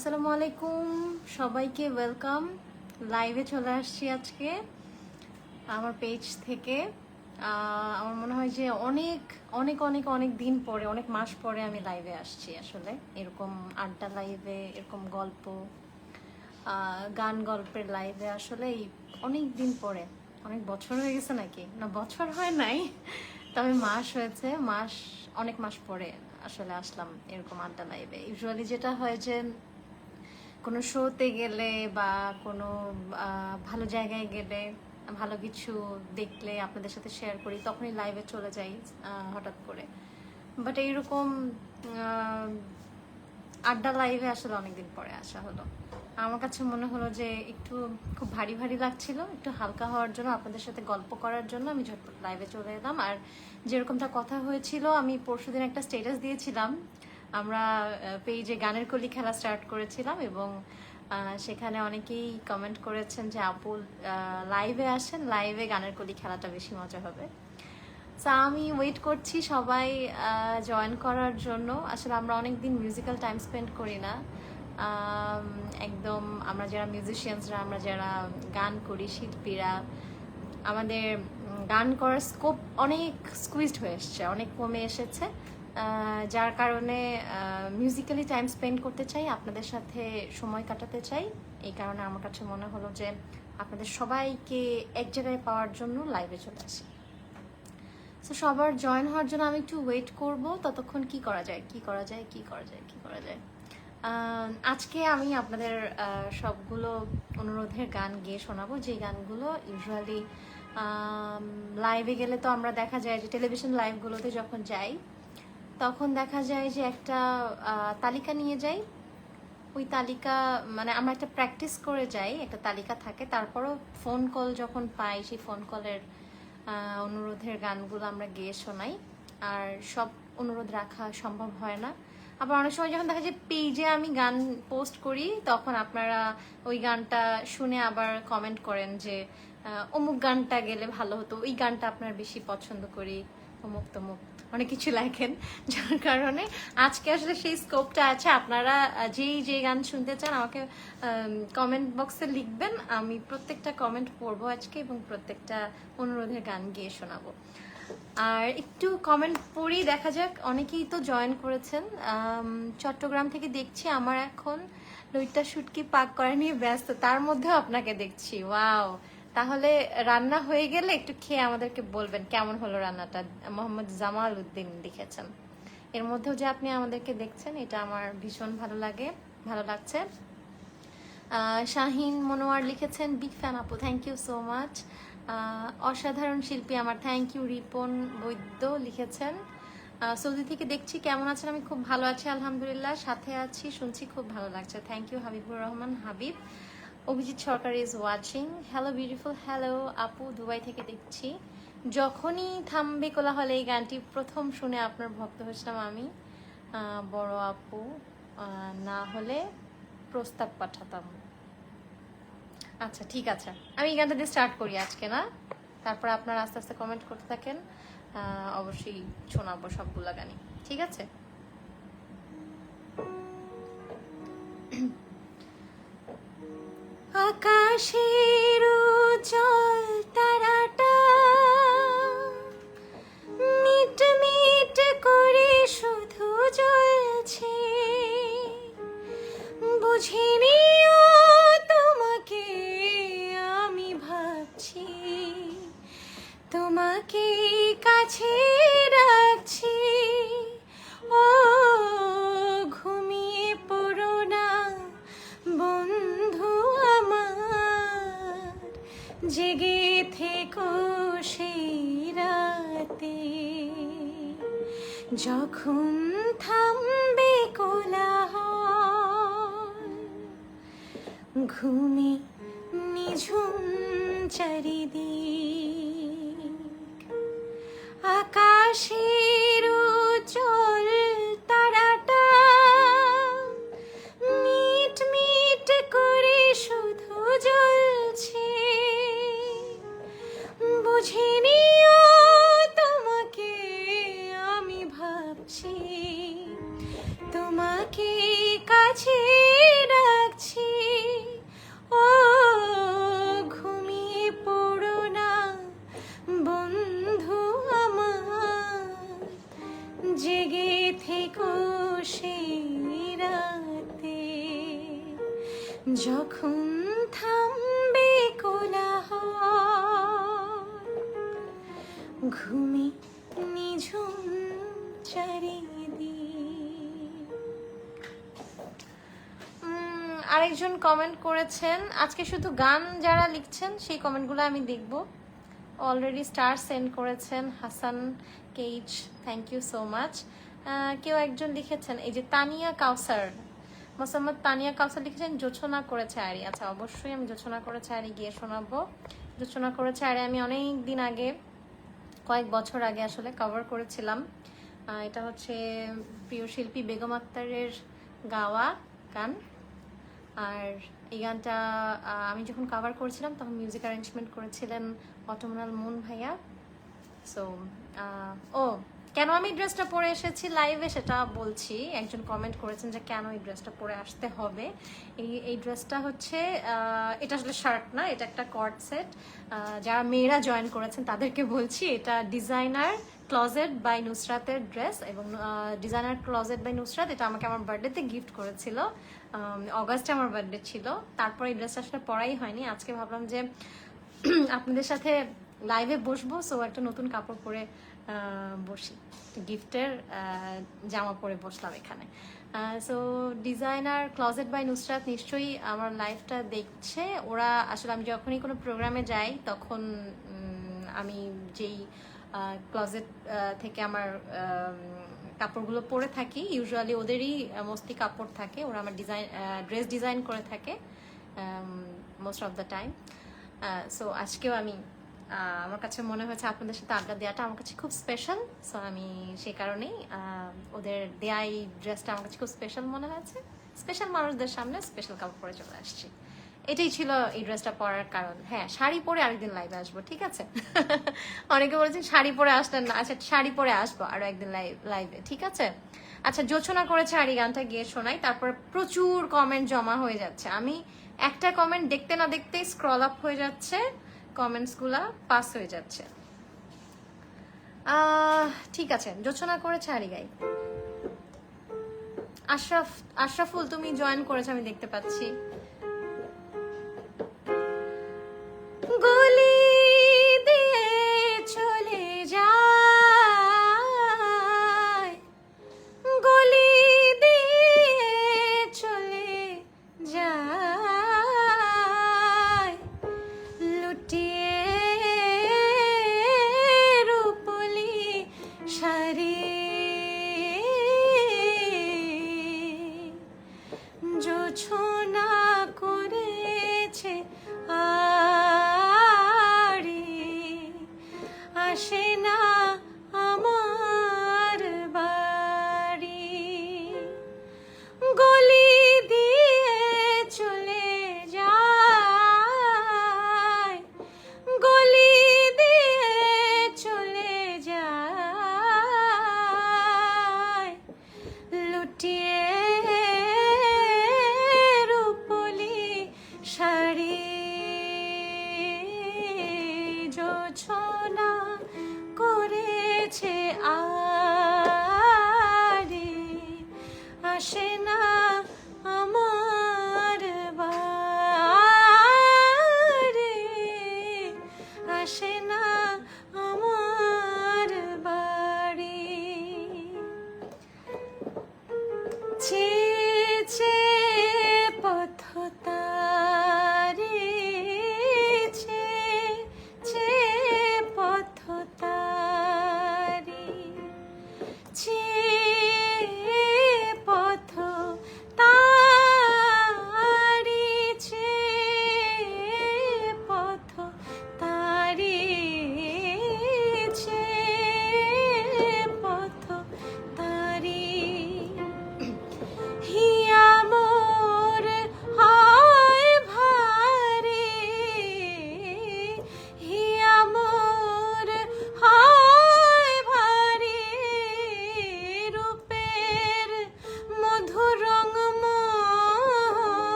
আসসালামু আলাইকুম, সবাইকে ওয়েলকাম। লাইভে চলে আসছি আজকে আমার পেজ থেকে। আমার মনে হয় যে অনেক অনেক অনেক অনেক দিন পরে, অনেক মাস পরে আমি লাইভে আসছি। আসলে এরকম আড্ডা লাইভে, এরকম গল্প, গান গল্পের লাইভে আসলে অনেক দিন পরে। অনেক বছর হয়ে গেছে নাকি? না, বছর হয় নাই, তবে মাস হয়েছে। অনেক মাস পরে আসলে আসলাম এরকম আড্ডা লাইভে। ইউজুয়ালি যেটা হয় যে কোনো শোতে গেলে বা কোনো ভালো জায়গায় গেলে, ভালো কিছু দেখলে আপনাদের সাথে শেয়ার করি, তখনই লাইভে চলে যাই হঠাৎ করে। বাট এইরকম আড্ডা লাইভে আসলে অনেকদিন পরে আসা হলো। আমার কাছে মনে হলো যে একটু খুব ভারী ভারী লাগছিল, একটু হালকা হওয়ার জন্য, আপনাদের সাথে গল্প করার জন্য আমি ঝটপট লাইভে চলে এলাম। আর যেরকমটা কথা হয়েছিল, আমি পরশুদিন একটা স্ট্যাটাস দিয়েছিলাম, আমরা পেজে গানের কলি খেলা স্টার্ট করেছিলাম এবং সেখানে অনেকেই কমেন্ট করেছেন যে আপু লাইভে আসেন, লাইভে গানের কলি খেলাটা বেশি মজা হবে। সো আমি ওয়েট করছি সবাই জয়েন করার জন্য। আসলে আমরা অনেকদিন মিউজিক্যাল টাইম স্পেন্ড করি না। একদম আমরা যারা মিউজিশিয়ানসরা, আমরা যারা গান করি, শিল্পীরা, আমাদের গান করার স্কোপ অনেক স্কুইজড হয়ে এসছে, অনেক কমে এসেছে। যার কারণে মিউজিক্যালি টাইম স্পেন্ড করতে চাই, আপনাদের সাথে সময় কাটাতে চাই। এই কারণে আমার কাছে মনে হলো যে আপনাদের সবাইকে এক জায়গায় পাওয়ার জন্য লাইভে চলে আসি। সো সবার জয়েন হওয়ার জন্য আমি একটু ওয়েট করব। ততক্ষণ কি করা যায়। আজকে আমি আপনাদের সবগুলো অনুরোধের গান গেয়ে শোনাবো, যে গানগুলো ইউজুয়ালি লাইভে গেলে তো আমরা দেখা যায় যে টেলিভিশন লাইভগুলোতে যখন যাই তখন দেখা যায় যে একটা তালিকা নিয়ে যাই। ওই তালিকা মানে আমরা একটা প্র্যাকটিস করে যাই, একটা তালিকা থাকে। তারপরও ফোন কল যখন পাই, সেই ফোন কলের অনুরোধের গানগুলো আমরা গেয়ে শোনাই। আর সব অনুরোধ রাখা সম্ভব হয় না। আবার অনেক সময় যখন দেখা যায় পেজে আমি গান পোস্ট করি, তখন আপনারা ওই গানটা শুনে আবার কমেন্ট করেন যে অমুক গানটা গেলে ভালো হতো, ওই গানটা আপনার বেশি পছন্দ করি, অমুক তমুক অনেক কিছু লেখেন। যার কারণে আজকে আসলে সেই স্কোপটা আছে। আপনারা যে গান শুনতে চান আমাকে কমেন্ট বক্সে লিখবেন, আমি প্রত্যেকটা কমেন্ট পড়বো আজকে এবং প্রত্যেকটা অনুরোধের গান গিয়ে শোনাবো। আর একটু কমেন্ট পড়ি, দেখা যাক। অনেকেই তো জয়েন করেছেন। চট্টগ্রাম থেকে দেখছি, আমার এখন লইট্টা শুটকি পাক করা নিয়ে ব্যস্ত, তার মধ্যেও আপনাকে দেখছি। ওয়াও! তাহলে রান্না হয়ে গেলে একটু খেয়ে আমাদেরকে বলবেন কেমন হলো রান্নাটা। মোহাম্মদ জামাল উদ্দিন লিখেছেন। এর মধ্যেও যে আপনি আমাদেরকে দেখছেন, এটা আমার ভীষণ ভালো লাগছে। শাহিন মনোয়ার লিখেছেন, বিগ ফ্যান আপু, থ্যাংক ইউ সো মাচ। অসাধারণ শিল্পী আমার, থ্যাংক ইউ। রিপন বৈদ্য লিখেছেন, সৌদি থেকে দেখছি, কেমন আছেন? আমি খুব ভালো আছি আলহামদুলিল্লাহ, সাথে আছি, শুনছি, খুব ভালো লাগছে, thank you. Habibur Rahman Habib. Abhijit Sarkar is watching, hello beautiful, hello আপু, দুবাই থেকে দেখছি। যখনই থামবে কোলাহল, এই গানটি প্রথম শুনে আপনার ভক্ত হয়েছিলাম আমি। বড় আপু না হলে প্রস্তাব পাঠাতাম। আচ্ছা, ঠিক আছে, আমি এই গানটা দিয়ে স্টার্ট করি আজকে, না? তারপর আপনারা আস্তে আস্তে কমেন্ট করতে থাকেন, অবশ্যই শোনাবো সবগুলা গানই, ঠিক আছে? আকাশের উজ্জ্বল তারাটা মিট মিট করে শুধু জ্বলছে, বুঝিনি তোমাকে আমি ভাবছি, তোমাকে কাছে রাখছি। ও ঘুমিয়ে পড়ো না বন্ধু আমার, জেগে থেকো সেই রাতে, যখন থামবে কোলাহল, ঘুমে নিঝুম চারিদিক, আকাশের উজ্জ্বল তারাটা মিট মিট করে শুধু জ্বলছে, বুঝিনি তোমাকে আমি ভাবছি, তোমাকে কাছে জেগে থেকো সেই রাতে, যখন থামবে কোলাহল, ঘুমে নিঝুম চারিদিক। আরেকজন কমেন্ট করেছেন, আজকে শুধু গান যারা লিখছেন সেই কমেন্টগুলো আমি দেখব। অলরেডি স্টার সেন্ড করেছেন হাসান কেইচ, থ্যাংক ইউ সো মাচ। কেউ একজন লিখেছেন, এই যে তানিয়া কাউসার, মোসাম্মদ তানিয়া কাউসার লিখেছেন জোছনা করেছে আরি। আচ্ছা, অবশ্যই আমি জোছনা করেছে আরি গিয়ে শোনাবো। জোছনা করেছে আরি আমি অনেক দিন আগে, কয়েক বছর আগে আসলে কভার করেছিলাম। এটা হচ্ছে প্রিয় শিল্পী বেগম আক্তারের গাওয়া গান। আর এই গানটা আমি যখন কভার করেছিলাম তখন মিউজিক অ্যারেঞ্জমেন্ট করেছিলেন অটোমনাল মুন ভাইয়া। সো ও কেন আমি ড্রেসটা পরে এসেছি লাইভে সেটা বলছি। একজন কমেন্ট করেছেন যে কেন এই ড্রেসটা পরে আসতে হবে। এই ড্রেসটা হচ্ছে, এটা আসলে শার্ট না, এটা একটা কর্ড সেট। যারা মেয়েরা জয়েন করেছেন তাদেরকে বলছি, এটা ডিজাইনার ক্লজেট বাই নুসরাতের ড্রেস, এবং ডিজাইনার ক্লজেট বাই নুসরাত এটা আমাকে আমার বার্থডেতে গিফট করেছিল। অগাস্টে আমার বার্থডে ছিল, তারপর এই ড্রেসটা আসলে পরাই হয়নি। আজকে ভাবলাম যে আপনাদের সাথে লাইভে বসবো, সো একটা নতুন কাপড় পরে বসি, গিফটের জামা পরে বসলাম এখানে। So designer closet by Nusrat নিশ্চয়ই আমার লাইফটা দেখছে। ওরা আসলে, আমি যখনই কোনো প্রোগ্রামে যাই তখন আমি যেই ক্লজেট থেকে আমার কাপড়গুলো পরে থাকি, ইউজুয়ালি ওদেরই মোস্টলি কাপড় থাকে। ওরা আমার ড্রেস ডিজাইন করে থাকে most of the time. So আজকেও আমি, আমার কাছে মনে হয়েছে আপনাদের সাথে আড্ডা দেওয়াটা আমার কাছে খুব স্পেশাল। সো আমি সেই কারণেই ওদের দেয়া এই ড্রেসটা আমার কাছে খুব স্পেশাল মনে হয়েছে। স্পেশাল মানুষদের সামনে স্পেশাল কাপড় পরে চলে আসছি, এটাই ছিল এই ড্রেসটা পরার কারণ। হ্যাঁ, শাড়ি পরে আরেকদিন লাইভে আসবো, ঠিক আছে? অনেকে বলেছেন শাড়ি পরে আসলেন না। আচ্ছা, শাড়ি পরে আসবো আরো একদিন লাইভে, ঠিক আছে? আচ্ছা, জোছনা করেছে আরি গানটা গিয়ে শোনাই। তারপর প্রচুর কমেন্ট জমা হয়ে যাচ্ছে, আমি একটা কমেন্ট দেখতে না দেখতেই স্ক্রল আপ হয়ে যাচ্ছে, কমেন্টস গুলা পাস হয়ে যাচ্ছে। ঠিক আছে, জোছনা করেছে আরি গাই। আশরাফুল তুমি জয়েন করেছো, আমি দেখতে পাচ্ছি। গলি দিয়ে চলে যায়, গলি দিয়ে চলে যায়, লুটিয়ে রূপলি শাড়ি, জোছনা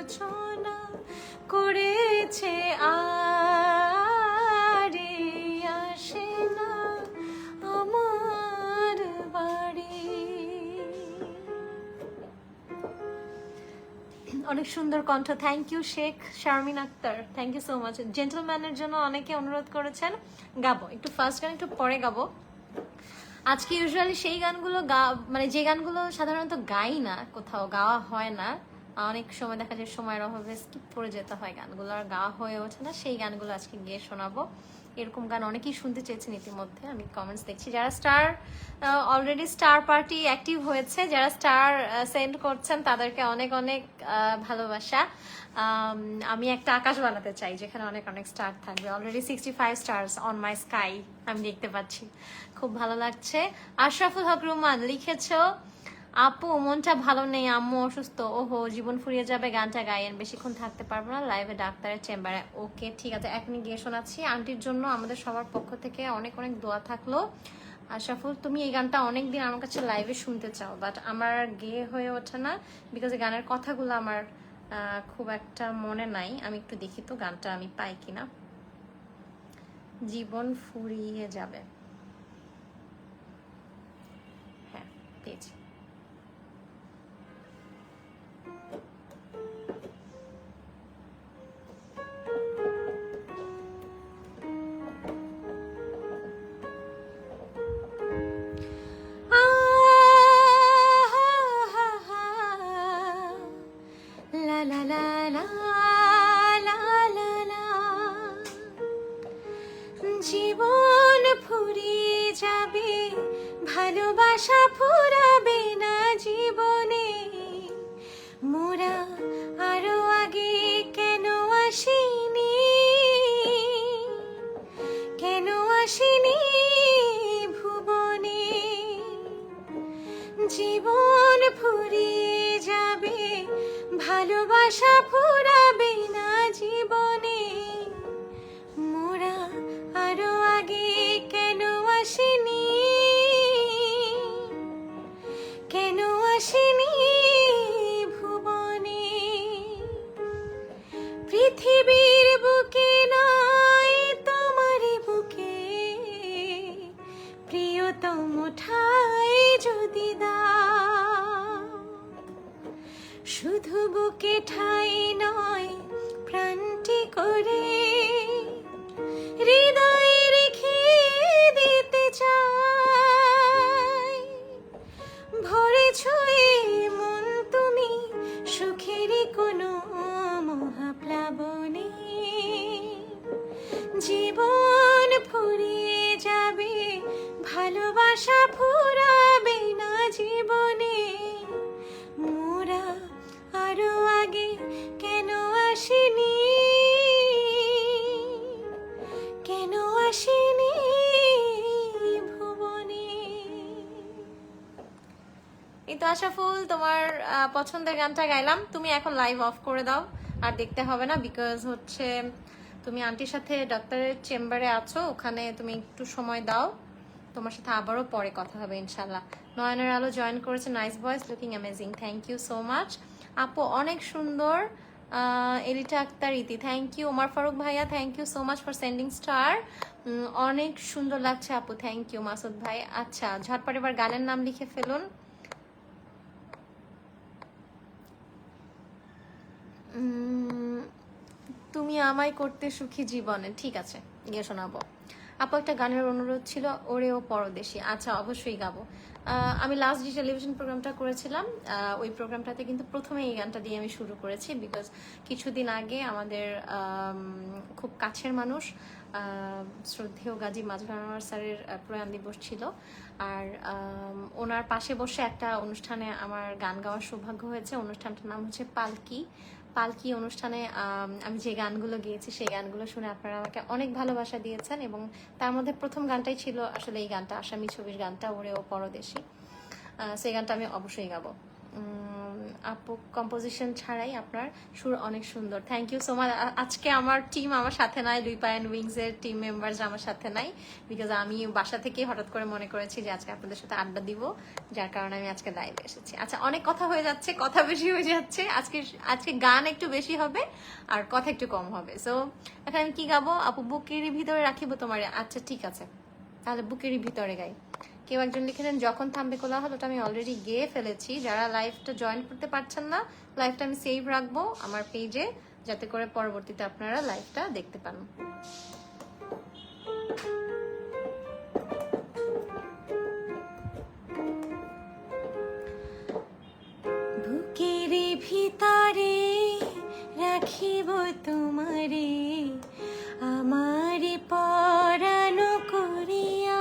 আলোচনা করেছে আরে আসে না আমার বাড়ি। অনেক সুন্দর কণ্ঠ, thank you Sheikh Sharmin Akter, thank you so much. জেন্টলম্যানের জন্য অনেকে অনুরোধ করেছেন গাবো, একটু ফার্স্ট গান একটু পরে গাবো। আজকে ইউজুয়ালি সেই গানগুলো মানে যে গানগুলো সাধারণত গাই না, কোথাও গাওয়া হয় না, অনেক সময় দেখা যায় সময়ের অভাবে স্কিপ করে যেতে হয় গানগুলো, আর গাওয়া হয়ে ওঠে না, সেই গানগুলো আজকে গিয়ে শোনাবো। এরকম গান অনেকেই শুনতে চেয়েছেন ইতিমধ্যে, আমি কমেন্টস দেখছি। যারা star already star party active হয়েছে, যারা স্টার সেন্ড করছেন তাদেরকে অনেক অনেক ভালোবাসা। আমি একটা আকাশ বানাতে চাই যেখানে অনেক অনেক স্টার থাকবে। Already 65 stars on my sky আমি দেখতে পাচ্ছি, খুব ভালো লাগছে। আশরাফুল হক রুমান লিখেছো, আপু মনটা ভালো নেই, আম্মু অসুস্থ, ওহো জীবন ফুরিয়ে যাবে, গানটা গাইয়েন, বেশিক্ষণ থাকতে পারবো না, লাইভে ডাক্তারের চেম্বারে। ওকে ঠিক আছে, এখনই গিয়ে শোনাচ্ছি। আন্টির জন্য আমাদের সবার পক্ষ থেকে অনেক অনেক দোয়া থাকলো। আশরাফুল, তুমি এই গানটা অনেকদিন আমার কাছে লাইভে শুনতে চাও, বাট আমার গেয়ে হয়ে ওঠে না, বিকজ এই গানের কথাগুলো আমার খুব একটা মনে নাই। আমি একটু দেখি তো গানটা আমি পাই কিনা। জীবন ফুরিয়ে যাবে, হ্যাঁ পেয়েছি। জীবন ফুরিয়ে যাবে, ভালোবাসা ফুরাবে না জীবনে, মোরা আরো আগে কেন আসিনি, কেন আসিনি ভুবনে। জীবন ফুরিয়ে যাবে, ভালোবাসা ফুরাবে না জীবনে, মোরা আরো আগে কেন আসিনি, কেন আসিনি ভুবনে। পৃথিবীর বুকে নয় তোমার বুকে, প্রিয়তম ঠাই যদি দাও, শুধু বুকে ঠাই নয় প্রাণটি করে হৃদয়ে রেখে দিতে চাই। ভরে ছুঁয়ে মন তুমি সুখেরই কোনো মহাপ্লাবনে, জীবন ফুরিয়ে যাবে, ভালোবাসা ফুরাবে না জীবনে, মোরা আরো আগে কেন আসিনি, কেন আসিনি ভুবনে। এই তো আশাফুল, তোমার পছন্দের গানটা গাইলাম, তুমি এখন লাইভ অফ করে দাও, আর দেখতে হবে না, বিকজ হচ্ছে তুমি আন্টির সাথে ডাক্তারের চেম্বারে আছো, ওখানে তুমি একটু সময় দাও, তোমার সাথে আবারও পরে কথা হবে ইনশাল্লাহ। নয়নের আলো জয়েন করেছে, nice voice, looking amazing, thank you so much আপু, অনেক সুন্দর। এলিটা আক্তার ইতি, থ্যাংক ইউ। ওমর ফারুক ভাইয়া, thank you so much for sending star, অনেক সুন্দর লাগছে আপু, থ্যাংক ইউ। মাসুদ ভাই, আচ্ছা ঝটপট এবার গানের নাম লিখে ফেলুন। তুমি আমায় করতে সুখী জীবনে, ঠিক আছে গিয়ে শোনাবো। আপু একটা গানের অনুরোধ ছিল, ওরে ও পরদেশি, আচ্ছা অবশ্যই গাবো। আমি লাস্ট যে টেলিভিশন প্রোগ্রামটা করেছিলাম, ওই প্রোগ্রামটাতে কিন্তু প্রথমে এই গানটা দিয়ে আমি শুরু করেছি, বিকজ কিছুদিন আগে আমাদের খুব কাছের মানুষ শ্রদ্ধেয় গাজী মাজহার আনোয়ার স্যারের প্রয়াণ দিবস ছিল, আর ওনার পাশে বসে একটা অনুষ্ঠানে আমার গান গাওয়ার সৌভাগ্য হয়েছে। অনুষ্ঠানটার নাম হচ্ছে পালকি। পালকি অনুষ্ঠানে আমি যে গানগুলো গেয়েছি সেই গানগুলো শুনে আপনারা আমাকে অনেক ভালোবাসা দিয়েছেন, এবং তার মধ্যে প্রথম গানটাই ছিল আসলে এই গানটা, আসামি ছবির গানটা, ওরে ও পরদেশি। সেই গানটা আমি অবশ্যই গাবো। আপু কম্পোজিশন ছাড়াই আপনার সুর অনেক সুন্দর। Thank you so much. আজকে আমার টিম আমার সাথে নাই, লুইপা অ্যান্ড উইংসের টিম মেম্বার্স আমার সাথে নাই, বিকজ আমি বাসা থেকে হঠাৎ করে মনে করেছি যে আজকে আপনাদের সাথে আড্ডা দিব, যার কারণে আমি আজকে লাইভে এসেছি। আচ্ছা, অনেক কথা হয়ে যাচ্ছে, কথা বেশি হয়ে যাচ্ছে আজকে। আজকে গান একটু বেশি হবে আর কথা একটু কম হবে। সো এখন আমি কি গাবো আপু? বুকেরই ভিতরে রাখিব তোমার। আচ্ছা ঠিক আছে, তাহলে বুকেরই ভিতরে গাই। কেউ একজন লিখেছেন যখন থামবে কোলাহল, ওটা আমি অলরেডি গেয়ে ফেলেছি। যারা লাইভটা জয়েন করতে পারছেন না, লাইভটা আমি সেভ রাখবো আমার পেজে, যাতে করে পরবর্তীতে আপনারা লাইভটা দেখতে পান। বুকের ভিতরে রাখিব তোমারে, আমার পরানো করিয়া,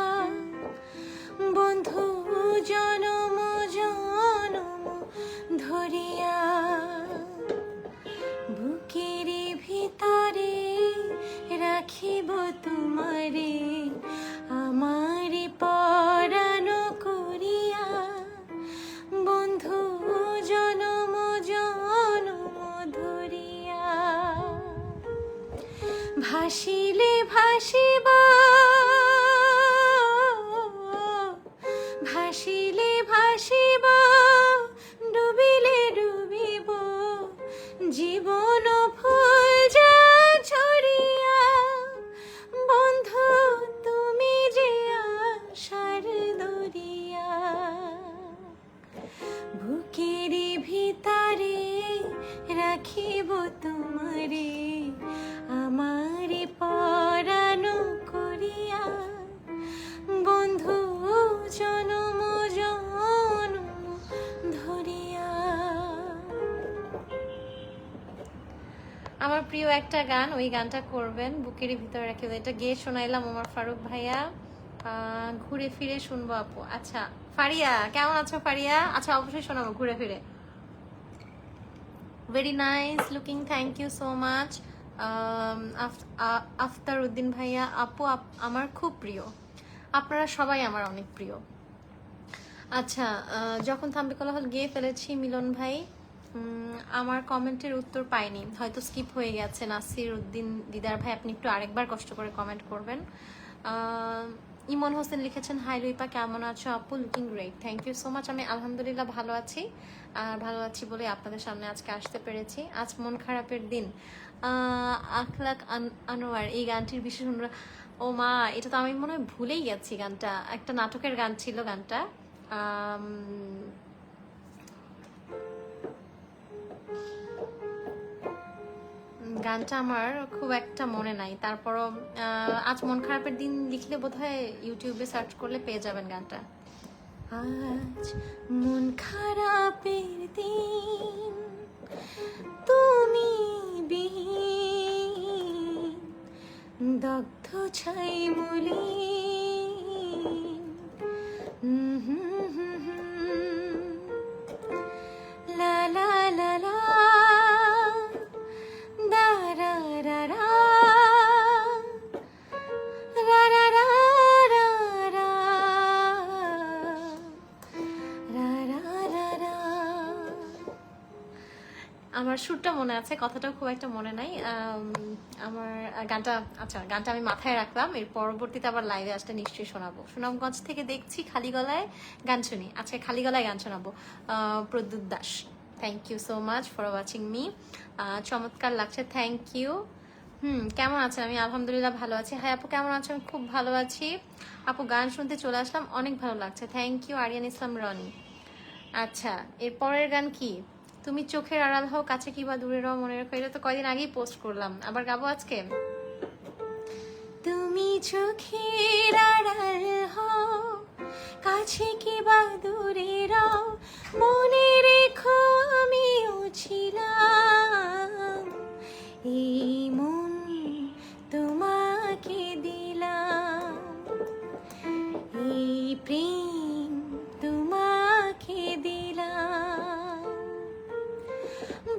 বন্ধু জনম জনম ধরিয়া। বুকের ভিতরে রাখিব তোমারে, আমার পরানো করিয়া, বন্ধু জনম জনম ধরিয়া। ভাসিলে ভাসিবা, ভাসিলে ভাসিব, ডুবিলে ডুবিব, জীবন ফুল যা ঝরিয়া, বন্ধু তুমি যে আশার দরিয়া। বুকের ভিতরে রাখিব তোমারে, আমার পরানো করিয়া, বন্ধু জনম জনম ধরিয়া। আমার প্রিয় একটা গান, ওই গানটা করবেন, বুকেরই ভিতরে রাখি। এটা গেয়ে শোনাইলাম আমার ফারুক ভাইয়া, ঘুরে ফিরে শুনবো আপু। আচ্ছা ফারিয়া, কেমন আছো ফারিয়া? আচ্ছা অবশ্যই শোনাবো ঘুরে ফিরে। Very nice looking, thank you so much. Aftar Uddin ভাইয়া, আপু আমার খুব প্রিয়, আপনারা সবাই আমার অনেক প্রিয়। আচ্ছা, যখন থামবে কোলাহল গেয়ে ফেলেছি মিলন ভাই। আমার কমেন্টের উত্তর পাইনি, হয়তো স্কিপ হয়ে গেছে। নাসির উদ্দিন দিদার ভাই, আপনি একটু আরেকবার কষ্ট করে কমেন্ট করবেন। ইমন হোসেন লিখেছেন হাই লুইপা, কেমন আছো আপু? Looking great, thank you so much. আমি আলহামদুলিল্লাহ ভালো আছি, আর ভালো আছি বলে আপনাদের সামনে আজকে আসতে পেরেছি। আজ মন খারাপের দিন। আখলাক আনোয়ার, এই গানটির বিশেষ অনুরোধ। ও মা, এটা তো আমি মনে হয় ভুলেই গেছি। গানটা একটা নাটকের গান ছিল। গানটা গানটা আমার খুব একটা মনে নাই। তারপরও আজ মন খারাপের দিন লিখলে বোধহয় ইউটিউবে সার্চ করলে পেয়ে যাবেন গানটা। আজ মন খারাপের দিন, তুমি বিহীন, দগ্ধ ছাই মলিন, লা লা লা লা, দা রা রা রা, রা রা রা রা রা, রা রা রা রা। আমার সুরটা মনে আছে, কথাটাও খুব একটা মনে নাই। আমার গানটা, আচ্ছা গানটা আমি মাথায় রাখলাম, এর পরবর্তীতে আবার লাইভে আসতে নিশ্চয়ই শোনাবো। সুনামগঞ্জ থেকে দেখছি, খালি গলায় গান শুনি। আজকে খালি গলায় গান শোনাবো। Pradyut Das, thank you so much for watching me. চমৎকার লাগছে, থ্যাংক ইউ। কেমন আছেন? আমি আলহামদুলিল্লাহ ভালো আছি। হ্যাঁ আপু কেমন আছো? আমি খুব ভালো আছি আপু, গান শুনতে চলে আসলাম, অনেক ভালো লাগছে, থ্যাংক ইউ। আরিয়ান ইসলাম রনি। আচ্ছা, এর পরের গান কি? তুমি চোখের আড়াল হও, কাছে কিবা দূরে রও, মনে রেখো। এটা তো কয়দিন আগেই পোস্ট করলাম, আবার গাবো আজকে। তুমি চোখের আড়াল হও, কাছে কিবা দূরে রও, মনে রেখো আমিও ছিলাম, এই মন তোমাকে দিলাম, এই প্রেম তোমাকে দিলাম।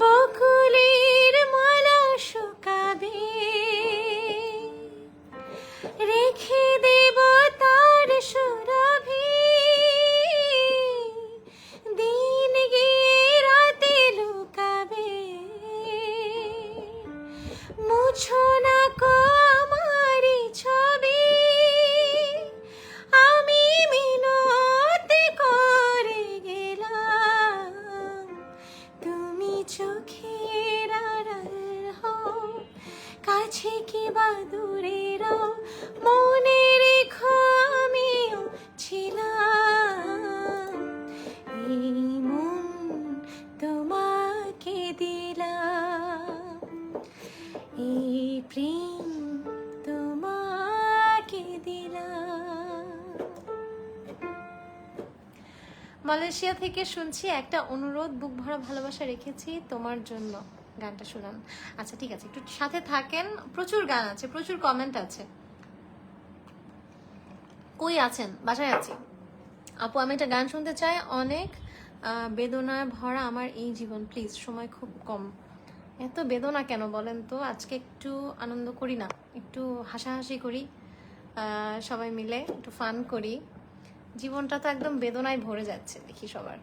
বকুলের মালা শুকাবে, রেখে দেব তার সুরভি, দিন গিয়ে মুছো না কো আমারি ছবি, আমি মিনতি করে গেলাম, তুমি চোখের আড়াল হও, কাছে কি বা দূরে রও, মনে রেখো আমিও ছিলাম, এই মন তোমাকে দিলাম, এই প্রেম তোমাকে দিলাম। মালয়েশিয়া থেকে শুনছি, একটা অনুরোধ, বুক ভরা ভালোবাসা রেখেছি তোমার জন্য, গানটা শুনান। আচ্ছা ঠিক আছে, একটু সাথে থাকেন, প্রচুর গান আছে, প্রচুর কমেন্ট আছে। কই আছেন? বাসায় আছি আপু, আমি একটা গান শুনতে চাই, অনেক বেদনায় ভরা আমার এই জীবন, প্লিজ, সময় খুব কম। এত বেদনা কেন বলেন তো? আজকে একটু আনন্দ করি না, একটু হাসাহাসি করি, সবাই মিলে একটু ফান করি। জীবনটা তো একদম বেদনায় ভরে যাচ্ছে দেখি সবার।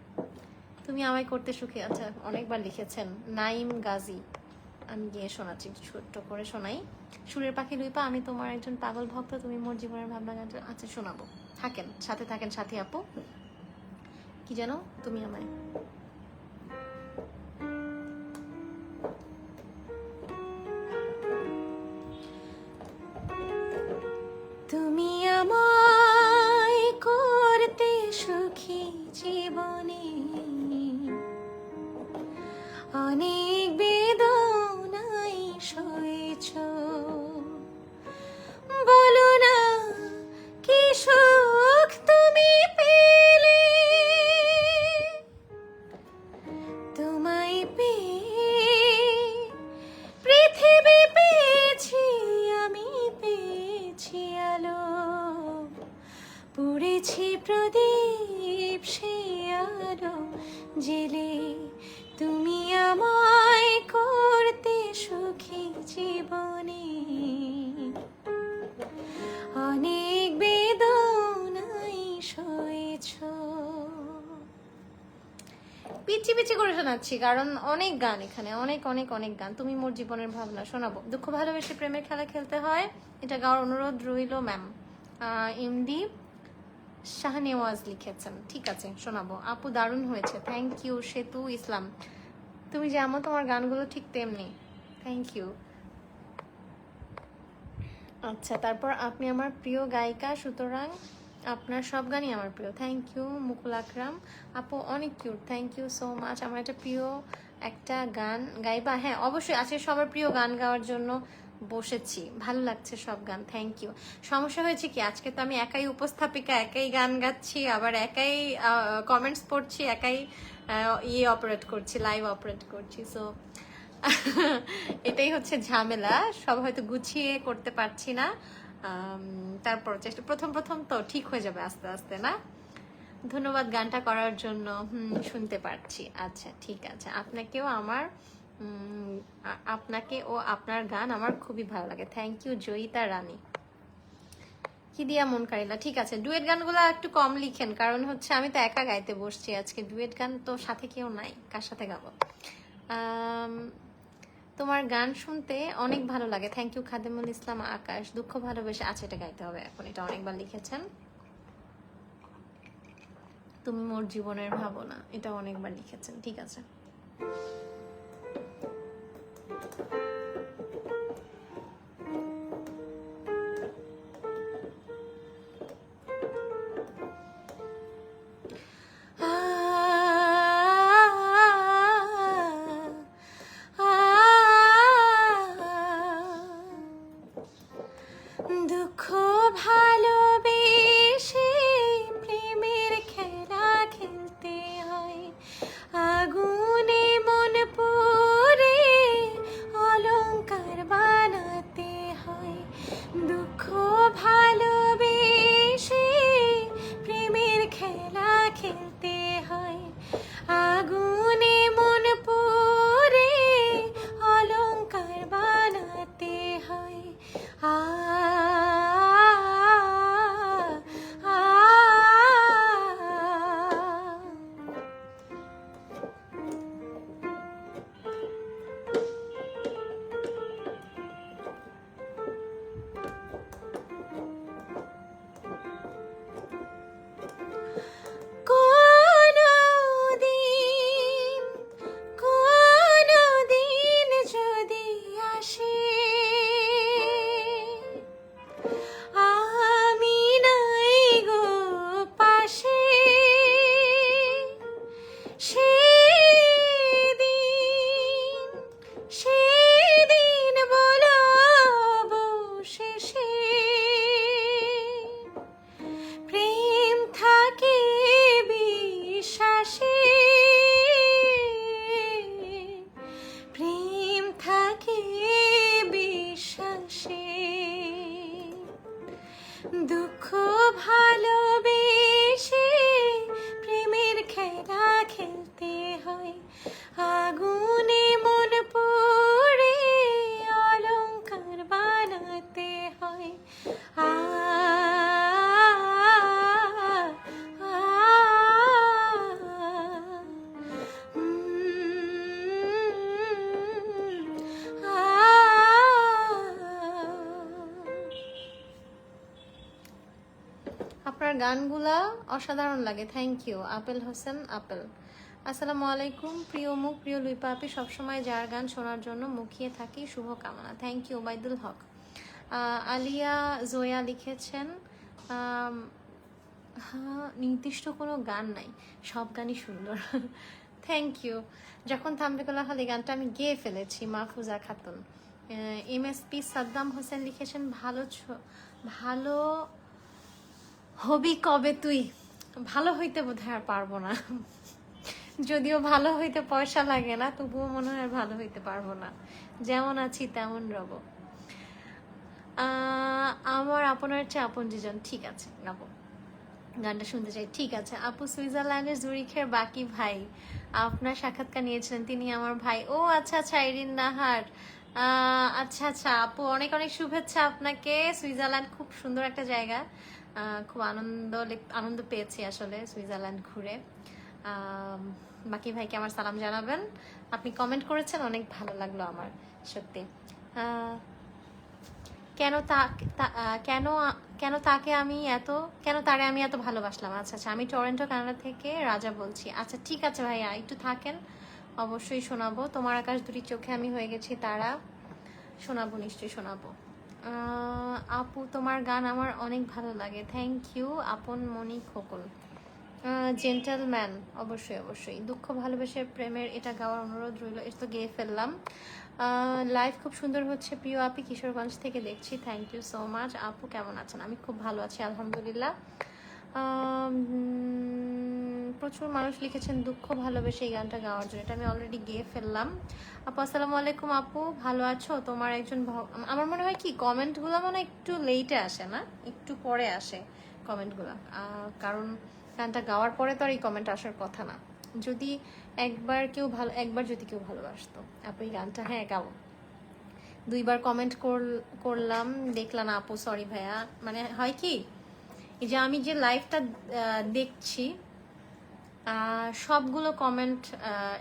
তুমি আমায় করতে সুখী, আচ্ছা অনেকবার লিখেছেন। নাইম গাজী, আমি গিয়ে শোনাচ্ছি, ছোট্ট করে শোনাই। সুরের পাখি লুইপা, আমি তোমার একজন পাগল ভক্ত, তুমি মোর জীবনের ভাবনা গানটা। আচ্ছা শোনাবো, থাকেন সাথে, থাকেন সাথী আপু। কি জানো তুমি আমায়, তুমি আমায় করতে সুখী জীবনে, অনেক বেদনাই সয়েছ, বলো না কি সুখ তুমি পেলে, তোমায় পেয়ে পৃথিবী পেয়েছি, আমি পেয়েছি আলো, পুড়েছি প্রদীপ সে আলো জেলে, তুমি আমায় করতে সুখী জীবনে, অনেক বেদনাই সয়েছ। পিচি পিচি করে শোনাচ্ছি কারণ অনেক গান এখানে, অনেক অনেক অনেক গান। তুমি মোর জীবনের ভাবনা শোনাবো। দুঃখ ভালোবেসে প্রেমের খেলা খেলতে হয়, এটা গাওয়ার অনুরোধ রইল ম্যাম। এমডি শাহনেওয়াজ লিখেছেন, ঠিক আছে শোনাবো। আপু দারুণ হয়েছে, থ্যাংক ইউ। সেতু ইসলাম, তুমি যেমন তোমার গানগুলো ঠিক তেমনি, থ্যাংক ইউ। আচ্ছা তারপর, আপনি আমার প্রিয় গায়িকা, সুতরাং আপনার সব গানই আমার প্রিয়, থ্যাংক ইউ। মুকুল আকরাম আপু অনেক cute, thank you so much. আমার একটা প্রিয় একটা গান গাইবা? হ্যাঁ অবশ্যই, আজকে সবার প্রিয় গান গাওয়ার জন্য বসেছি, ভালো লাগছে সব গান, থ্যাংক ইউ। সমস্যা হয়েছে কি, আজকে তো আমি একাই উপস্থাপিকা, একাই গান গাচ্ছি, আবার একাই কমেন্টস পড়ছি, একাই অপারেট করছি, লাইভ অপারেট করছি, সো এটাই হচ্ছে ঝামেলা। সব হয়তো গুছিয়ে করতে পারছি না, তারপর চেষ্টা, প্রথম প্রথম তো ঠিক হয়ে যাবে আস্তে আস্তে, না? ধন্যবাদ গানটা করার জন্য, শুনতে পারছি। আচ্ছা ঠিক আছে, আপনাকেও আমার আপনাকে ও আপনার গান আমার খুবই ভালো লাগে, থ্যাংক ইউ। জয়িতা রানী, কি দিয়া মন কারিলা, ঠিক আছে। ডুয়েট গানগুলো একটু কম লিখেন, কারণ হচ্ছে আমি তো একা গাইতে বসছি আজকে, ডুয়েট গান তো সাথে কেউ নাই, কার সাথে গাবো? তোমার গান শুনতে অনেক ভালো লাগে, থ্যাংক ইউ। খাদেমুল ইসলাম আকাশ, দুঃখ ভালোবেসে, আচ্ছা এটা গাইতে হবে এখন, এটা অনেকবার লিখেছেন। তুমি মোর জীবনের ভাবনা, এটা অনেকবার লিখেছেন, ঠিক আছে। দুঃখ ভালোবেসে প্রেমের খেলা খেলতে হয়, আগুনে মন পড়ে গানগুলা অসাধারণ লাগে, থ্যাংক ইউ। আপেল হোসেন আপেল, আসসালামু আলাইকুম। প্রিয় মুখ, প্রিয় লুইপা আপি, সবসময় যার গান শোনার জন্য মুখিয়ে থাকি, শুভকামনা। Thank you Obaidul Haque. আলিয়া জোয়া লিখেছেন হ্যাঁ, নির্দিষ্ট কোনো গান নাই, সব গানই সুন্দর। Thank you. যখন থামবে কোলা হল, এই গানটা আমি গেয়ে ফেলেছি, মাহফুজা খাতুন। এমএসপি সাদ্দাম হোসেন লিখেছেন ভালো হবি কবে তুই। ভালো হইতে বোধহয় আর পারবো না, যদিও ভালো হইতে পয়সা লাগে না, তবুও মনে হয় ভালো হইতে পারবো না, যেমন আছি তেমন রব। আমার আপনার চেয়ে আপন যেজন, ঠিক আছে গাবো, গানটা শুনতে চাই। ঠিক আছে আপু, সুইজারল্যান্ডের জুরিখের বাকি ভাই আপনার সাক্ষাৎকার নিয়েছিলেন, তিনি আমার ভাই। ও আচ্ছা আচ্ছা, ইরিন নাহার। আচ্ছা আচ্ছা আপু, অনেক অনেক শুভেচ্ছা আপনাকে। সুইজারল্যান্ড খুব সুন্দর একটা জায়গা, খুব আনন্দ পেয়েছি আসলে সুইজারল্যান্ড ঘুরে। বাকি ভাইকে আমার সালাম জানাবেন, আপনি কমেন্ট করেছেন, অনেক ভালো লাগলো আমার সত্যি। কেন কেন কেন তাকে আমি তারে আমি এত ভালোবাসলাম। আচ্ছা আচ্ছা, আমি টরন্টো কানাডা থেকে রাজা বলছি। আচ্ছা ঠিক আছে ভাইয়া, একটু থাকেন, অবশ্যই শোনাবো। তোমার আকাশ দুটি চোখে আমি হয়ে গেছি তারা, শোনাবো, নিশ্চয়ই শোনাবো। আপু তোমার গান আমার অনেক ভালো লাগে, থ্যাংক ইউ। আপন মনি খোকল, জেন্টলম্যান, অবশ্যই অবশ্যই। দুঃখ ভালোবেসে প্রেমের, এটা গাওয়ার অনুরোধ রইল। এটা তো গেয়ে ফেললাম। লাইভ খুব সুন্দর হচ্ছে প্রিয় আপি, কিশোরগঞ্জ থেকে দেখছি, থ্যাংক ইউ সো মাচ। আপু কেমন আছেন? আমি খুব ভালো আছি আলহামদুলিল্লাহ। প্রচুর মানুষ লিখেছেন দুঃখ ভালোবেসে এই গানটা গাওয়ার জন্য, এটা আমি অলরেডি গেয়ে ফেললাম। আপু আসসালামু আলাইকুম। আপু ভালো আছো? তোমার একজন আমার মনে হয় কি কমেন্টগুলো মানে একটু লেটে আসে না, একটু পরে আসে কমেন্টগুলো, কারণ গানটা গাওয়ার পরে তো আর এই কমেন্ট আসার কথা না। যদি একবার যদি কেউ ভালোবাসতো আপু এই গানটা, হ্যাঁ গাও। 2বার কমেন্ট করলাম, দেখলাম না আপু, সরি ভাইয়া। মানে হয় কি, এই যে আমি যে লাইভটা দেখছি সবগুলো কমেন্ট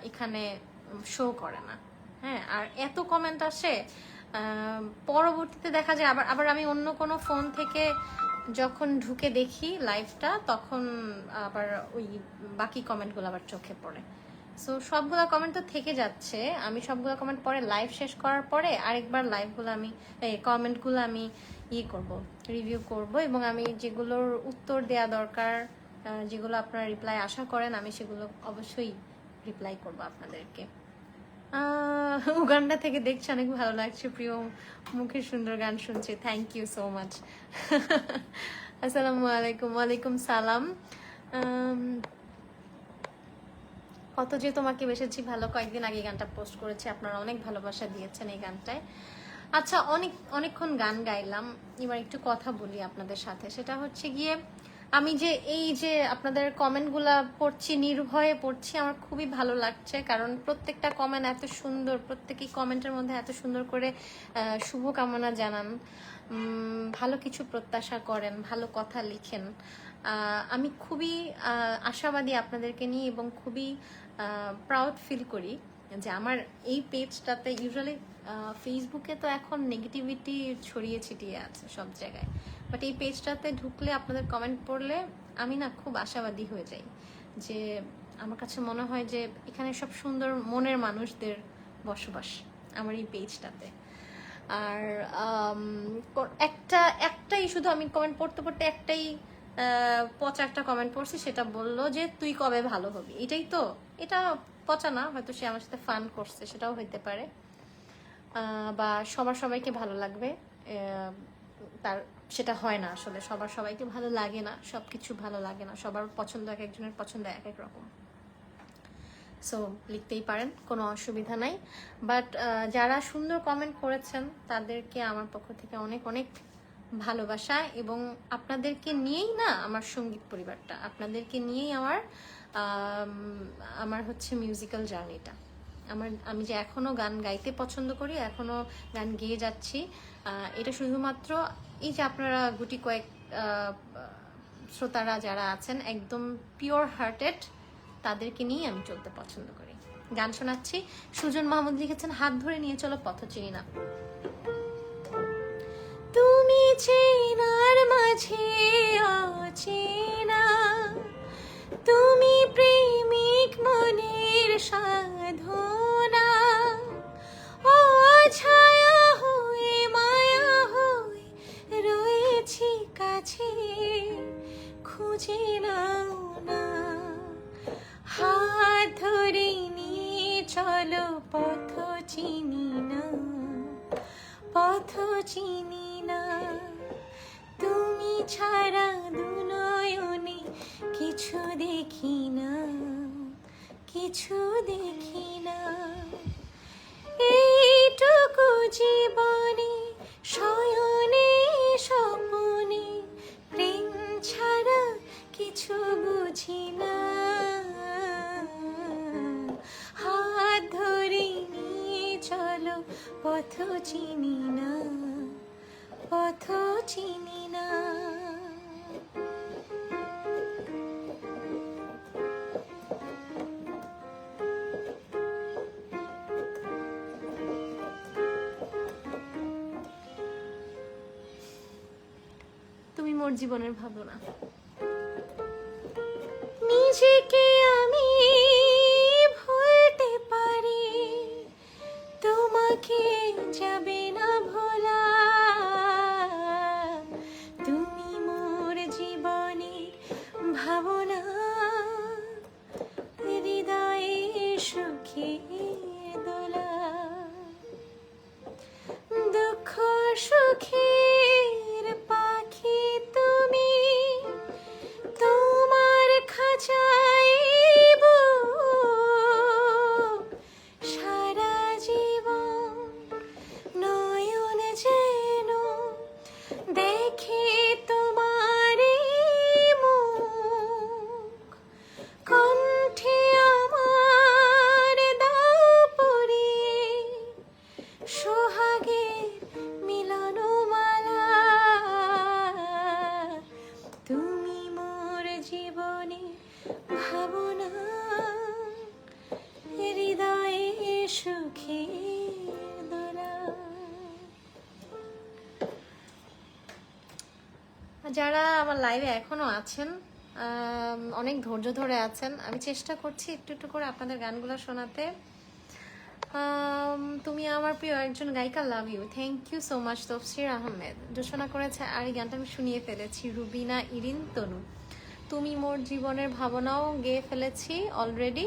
এখানে শো করে না, হ্যাঁ। আর এত কমেন্ট আসে, পরবর্তীতে দেখা যায় আবার আমি অন্য কোনো ফোন থেকে যখন ঢুকে দেখি লাইভটা, তখন আবার ওই বাকি কমেন্টগুলো আবার চোখে পড়ে। সো সবগুলো কমেন্ট তো থেকে যাচ্ছে, আমি সবগুলো কমেন্ট পরে লাইভ শেষ করার পরে আরেকবার কমেন্টগুলো আমি করব, রিভিউ করব, এবং আমি যেগুলোর উত্তর দেয়া দরকার, যেগুলো আপনারা রিপ্লাই আশা করেন, আমি সেগুলো অবশ্যই রিপ্লাই করব আপনাদেরকে। উগান্ডা থেকে দেখছি, অনেক ভালো লাগছে, প্রিয় মুখের সুন্দর গান শুনছি, থ্যাংক ইউ সো মাচ। আসসালামু আলাইকুম। ওয়ালাইকুম সালাম। কত যে তোমাকে বেসেছি ভালো, কয়েকদিন আগে গানটা পোস্ট করেছি, আপনারা অনেক ভালোবাসা দিয়েছেন এই গানটায়। আচ্ছা, অনেকক্ষণ গান গাইলাম, এবার একটু কথা বলি আপনাদের সাথে। সেটা হচ্ছে গিয়ে, আমি যে এই যে আপনাদের কমেন্টগুলা পড়ছি, নির্ভয়ে পড়ছি, আমার খুবই ভালো লাগছে, কারণ প্রত্যেকটা কমেন্ট এত সুন্দর, প্রত্যেকই কমেন্টের মধ্যে এত সুন্দর করে শুভকামনা জানান, ভালো কিছু প্রত্যাশা করেন, ভালো কথা লিখেন। আমি খুবই আশাবাদী আপনাদেরকে নিয়ে, এবং খুবই প্রাউড ফিল করি যে আমার এই পেজটাতে, ইউজুয়ালি ফেসবুকে তো এখন নেগেটিভিটি ছড়িয়ে ছিটিয়ে আছে সব জায়গায়, বাট এই পেজটাতে ঢুকলে, আপনাদের কমেন্ট পড়লে আমি না খুব আশাবাদী হয়ে যাই, যে আমার কাছে মনে হয় যে এখানে সব সুন্দর মনের মানুষদের বসবাস আমার এই পেজটাতে। আর একটাই শুধু আমি কমেন্ট পড়তে পড়তে একটাই পচা একটা কমেন্ট পড়ছি, সেটা বললো যে তুই কবে ভালো হবি। এটাই তো, এটা পচা না, হয়তো সে আমার সাথে ফান করছে, সেটাও হইতে পারে, বা সবাইকে ভালো লাগবে, তার সেটা হয় না আসলে, সবাইকে ভালো লাগে না, সবকিছু ভালো লাগে না, সবার পছন্দ এক একজনের পছন্দ এক এক রকম। সো লিখতেই পারেন, কোনো অসুবিধা নাই। বাট যারা সুন্দর কমেন্ট করেছেন তাদেরকে আমার পক্ষ থেকে অনেক অনেক ভালোবাসা, এবং আপনাদেরকে নিয়েই না আমার সঙ্গীত পরিবারটা, আপনাদেরকে নিয়েই আমার হচ্ছে মিউজিক্যাল জার্নিটা। আমি যে এখনো গান গাইতে পছন্দ করি, এখনো গান গেয়ে যাচ্ছি, এটা শুধুমাত্র এই যে আপনারা গুটি কয়েক শ্রোতারা যারা আছেন একদম পিওর হার্টেড, তাদেরকে নিয়ে আমি চলতে পছন্দ করি। গান শোনাচ্ছি, সুজন মাহমুদ লিখেছেন হাত ধরে নিয়ে চলো পথ চিনি না। তুমি চেনা আমার মাঝে অচেনা, তুমি প্রেমিক মনের সাধনা, ও ছায়া হয়ে মায়া হয়ে রয়েছি কাছে, খুঁজে নাও না। হাত ধরে নিয়ে চলো, পথ চিনি না, পথ চিনি না। তুমি ছাড়া দুনয়নে কিছু দেখি না, কিছু দেখি না। এইটুকু জীবনে শয়নে স্বপনে প্রেম ছাড়া কিছু বুঝি না। হাত ধরে নিয়ে চলো, পথ চিনি না, পথ চিনি না। তুমি মোর জীবনের ভাবনা। নিজেকে আমি ভুলতে পারি, তোমাকে যাবে না ভোলা। তুমি মোর জীবনের ভাবনা, হৃদয়ে সুখে দোলা। দুঃখ সুখের পাখি তুমি, তোমার খাঁচায় সারা জীবন নয়ন যেন দেখে তোমার মুখ। কণ্ঠে আমার দাও পরিয়ে সোহাগের মিলনমালা। তুমি মোর জীবনে ভাবনা, হৃদয়ে সুখে দোলা। যারা আমার লাইভে এখনো আছেন, অনেক ধৈর্য ধরে আছেন, আমি চেষ্টা করছি একটু একটু করে আপনাদের গানগুলো শোনাতে। তুমি আমার প্রিয় একজন গায়িকা, love you, thank you so much. Tafsir Ahmed ঘোষণা করেছে, আর এই গানটা আমি শুনিয়ে ফেলেছি। রুবিনা ইরিন তনু, তুমি মোর জীবনের ভাবনাও গেয়ে ফেলেছি অলরেডি।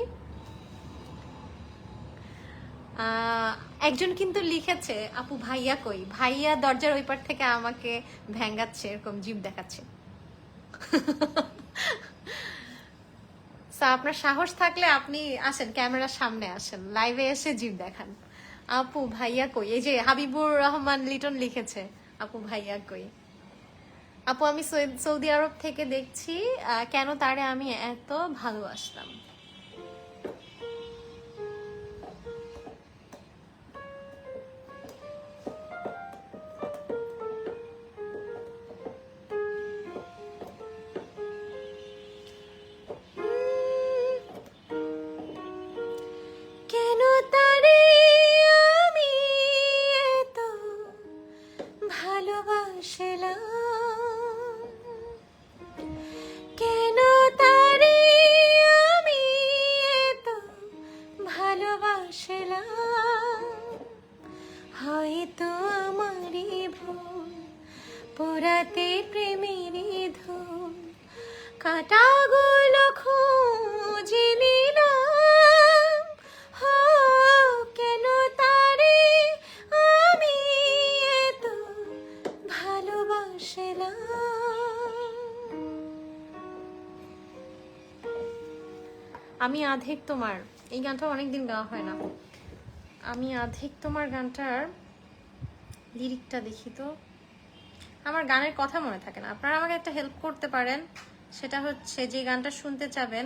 একজন কিন্তু লিখেছে, আপু ভাইয়া কই? ভাইয়া দরজার ওই পার থেকে আমাকে ভ্যাঙ্গাচ্ছে, এরকম জিভ দেখাচ্ছে। আপনার সাহস থাকলে আপনি আসেন, ক্যামেরার সামনে আসেন, লাইভে এসে জিভ দেখান। আপু ভাইয়া কই? এই যে হাবিবুর রহমান লিটন লিখেছে, আপু ভাইয়া কই? আপু আমি সৌদি আরব থেকে দেখছি, কেন তারে আমি এত ভালোবাসতাম। কেন তারে আমি এত ভালোবাসলাম, কেন তারে আমি এত ভালোবাসলাম। হয়তো আমারই ভুল, পোড়াতে প্রেমেরই ধুল, কাঁটাগুলো খুঁজে নিলাম। কেন তারে আমি এত ভালোবাসলাম। আমি আধেক তোমার, এই গানটা অনেকদিন গাওয়া হয় না। আমি আধেক তোমার গানটার লিরিকটা দেখি তো, আমার গানের কথা মনে থাকে না। আপনারা আমাকে একটা হেল্প করতে পারেন, সেটা হচ্ছে যে গানটা শুনতে চাবেন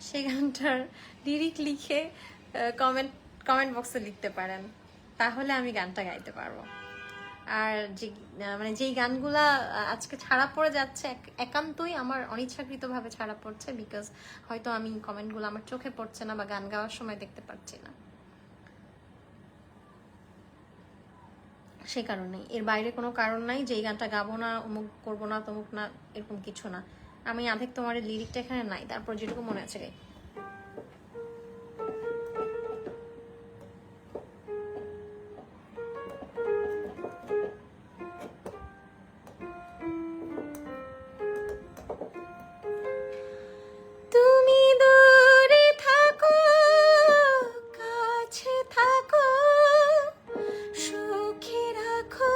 সেই গানটার লিরিক লিখে কমেন্ট বক্সে লিখতে পারেন, তাহলে আমি গানটা গাইতে পারবো। আর যে মানে যেই গানগুলা আজকে ছাড়া পড়ে যাচ্ছে, একান্তই আমার অনিচ্ছাকৃতভাবে ছাড়া পড়ছে, বিকজ হয়তো আমি কমেন্টগুলো আমার চোখে পড়ছে না বা গান গাওয়ার সময় দেখতে পাচ্ছি না। সে কারণে, এর বাইরে কোনো কারণ নাই যে এই গানটা গাবো না, অমুক করবো না, তমুক না, এরকম কিছু না। আমি আধেক তোমার লিরিকটা এখানে নাই, তারপর যেটুকু মনে আছে গাই। তুমি দূরে থাকো, কাছে থাকো, সুখে রাখো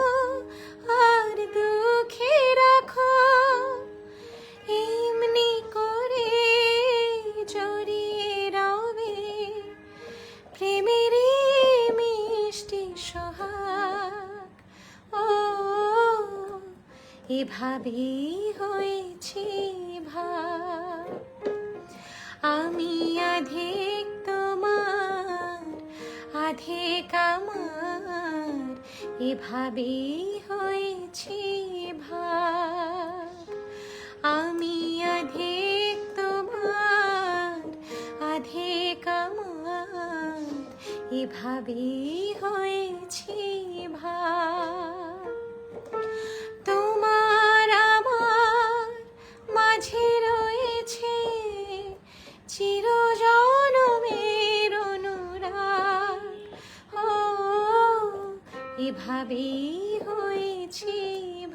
আর দুঃখে রাখো, এমনি করে জড়িয়ে রবে প্রেমের মিষ্টি সোহাগ। ও এভাবেই হয়েছে ভাব, আমি আধেক তোমার আধেক আমার, এভাবেই হয়েছে ভাব। আমি আধেক তোমার আধেক আমার, এভাবেই হয়েছে ভাব। তোমার আমার মাঝে রয়েছে চিরজনমের অনুরাগ। ও এভাবেই হয়েছে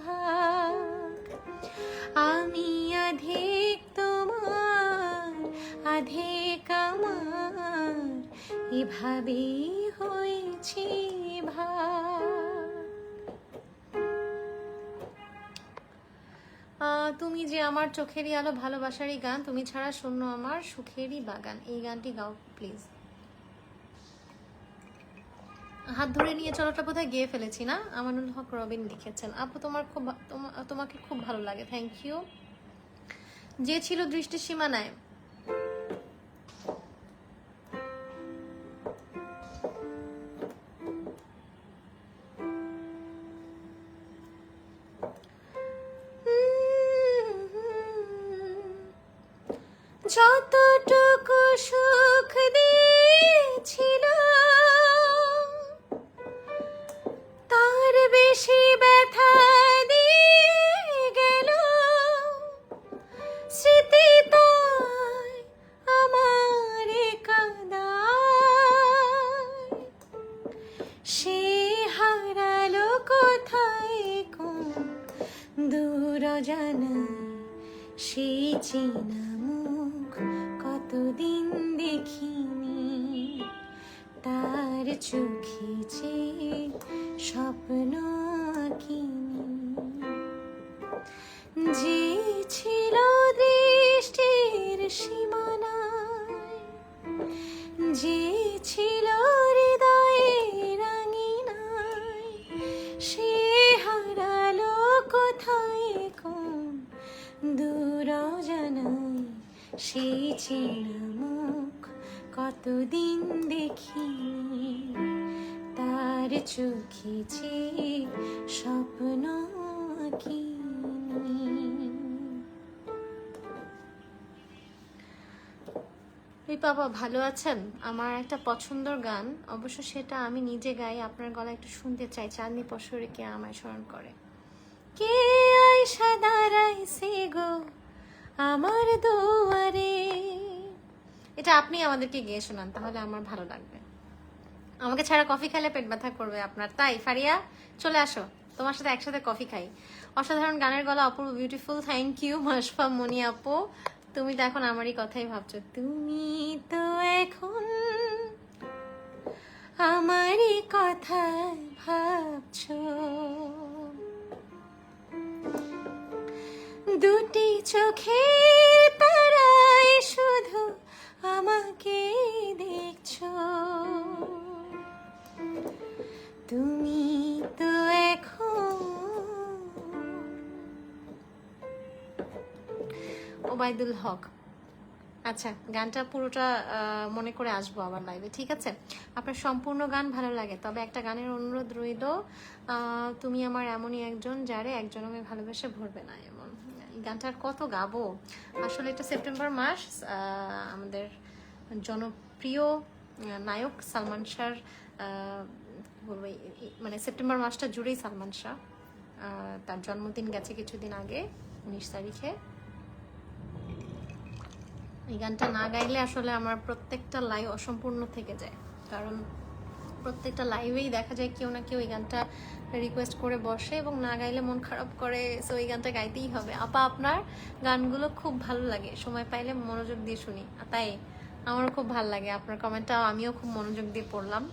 ভাগ, আমি আধেক তোমার আধেক আমার, এভাবেই হয়েছে ভাগ। তুমি যে আমার চোখেরই আলো ভালোবাসারই গান, তুমি ছাড়া শূন্য আমার সুখেরই বাগান, এই গানটি গাও প্লিজ। হাত ধরে নিয়ে চলোটা বোধহয় গেয়ে ফেলেছি না? আমানুল হক রবিন লিখেছেন, আপু তোমাকে খুব ভালো লাগে, থ্যাংক ইউ। যে ছিল দৃষ্টির সীমানায়, যতটুকু সুখ দিয়েছিল তার বেশি ব্যথা দিয়ে গেল, স্মৃতি তাই আমার কাঁদায়, সে হারালো কোথায় কোন দূর জানায়, সেই চেনা মুখ কতদিন দেখিনি, তার চোখে যে স্বপ্ন আঁকিনি, যে ছিল দৃষ্টির সীমানায়, যে ছিল হৃদয়ের রাঙিনায়, সে হারালো কোথায় কোন দূর জানায়, সেই চেনা মুখ কতদিন দেখিনি, তার চোখে যে স্বপ্ন আঁকিনি। বাবা ভালো আছেন? আমার একটা পছন্দর গান, অবশ্য সেটা আমি নিজে গাই, আপনার গলা একটু শুনতে চাই। চাঁদনি পশরে কে আমায় স্মরণ করে, কে আয়সা দাঁড়াইছে গো আমার দুয়ারে, এটা আপনি আমাদেরকে গেয়ে শোনান, তাহলে আমার ভালো লাগবে। আমাকে ছাড়া কফি খেলে পেট ব্যথা করবে আপনার, তাই ফারিয়া চলে আসো, তোমার সাথে একসাথে কফি খাই। অসাধারণ গানের গলা, অপূর্ব বিউটিফুল, থ্যাংক ইউ মাশফা মনি আপু। তুমি তো এখন আমারই কথাই ভাবছো, তুমি তো এখন আমারই কথাই ভাবছো, দুটি চোখের তারায় শুধু আমাকে দেখছো, তুমি তো এখন। ওবায়দুল হক, আচ্ছা গানটা পুরোটা মনে করে আসবো আবার লাইভে, ঠিক আছে? আপনার সম্পূর্ণ গান ভালো লাগে, তবে একটা গানের অনুরোধ রইল, তুমি আমার এমনই একজন যারে এক জনমে ভালোবেসে ভরবে না এমন। এই গানটার কত গাবো আসলে, এটা সেপ্টেম্বর মাস, আমাদের জনপ্রিয় নায়ক সালমান শাহর বলবো, মানে সেপ্টেম্বর মাসটা জুড়েই সালমান শাহ। তার জন্মদিন গেছে কিছুদিন আগে, 19 তারিখে। এই গানটা না গাইলে আসলে আমার প্রত্যেকটা লাইভ অসম্পূর্ণ থেকে যায়, কারণ প্রত্যেকটা লাইভেই দেখা যায় কেউ না কেউ এই গানটা রিকোয়েস্ট করে বসে এবং না গাইলে মন খারাপ করে। সো এই গানটা গাইতেই হবে। আপা, আপনার গানগুলো খুব ভালো লাগে, সময় পাইলে মনোযোগ দিয়ে শুনি, তাই আমারও খুব ভালো লাগে। আপনার কমেন্টটা আমিও খুব মনোযোগ দিয়ে পড়লাম।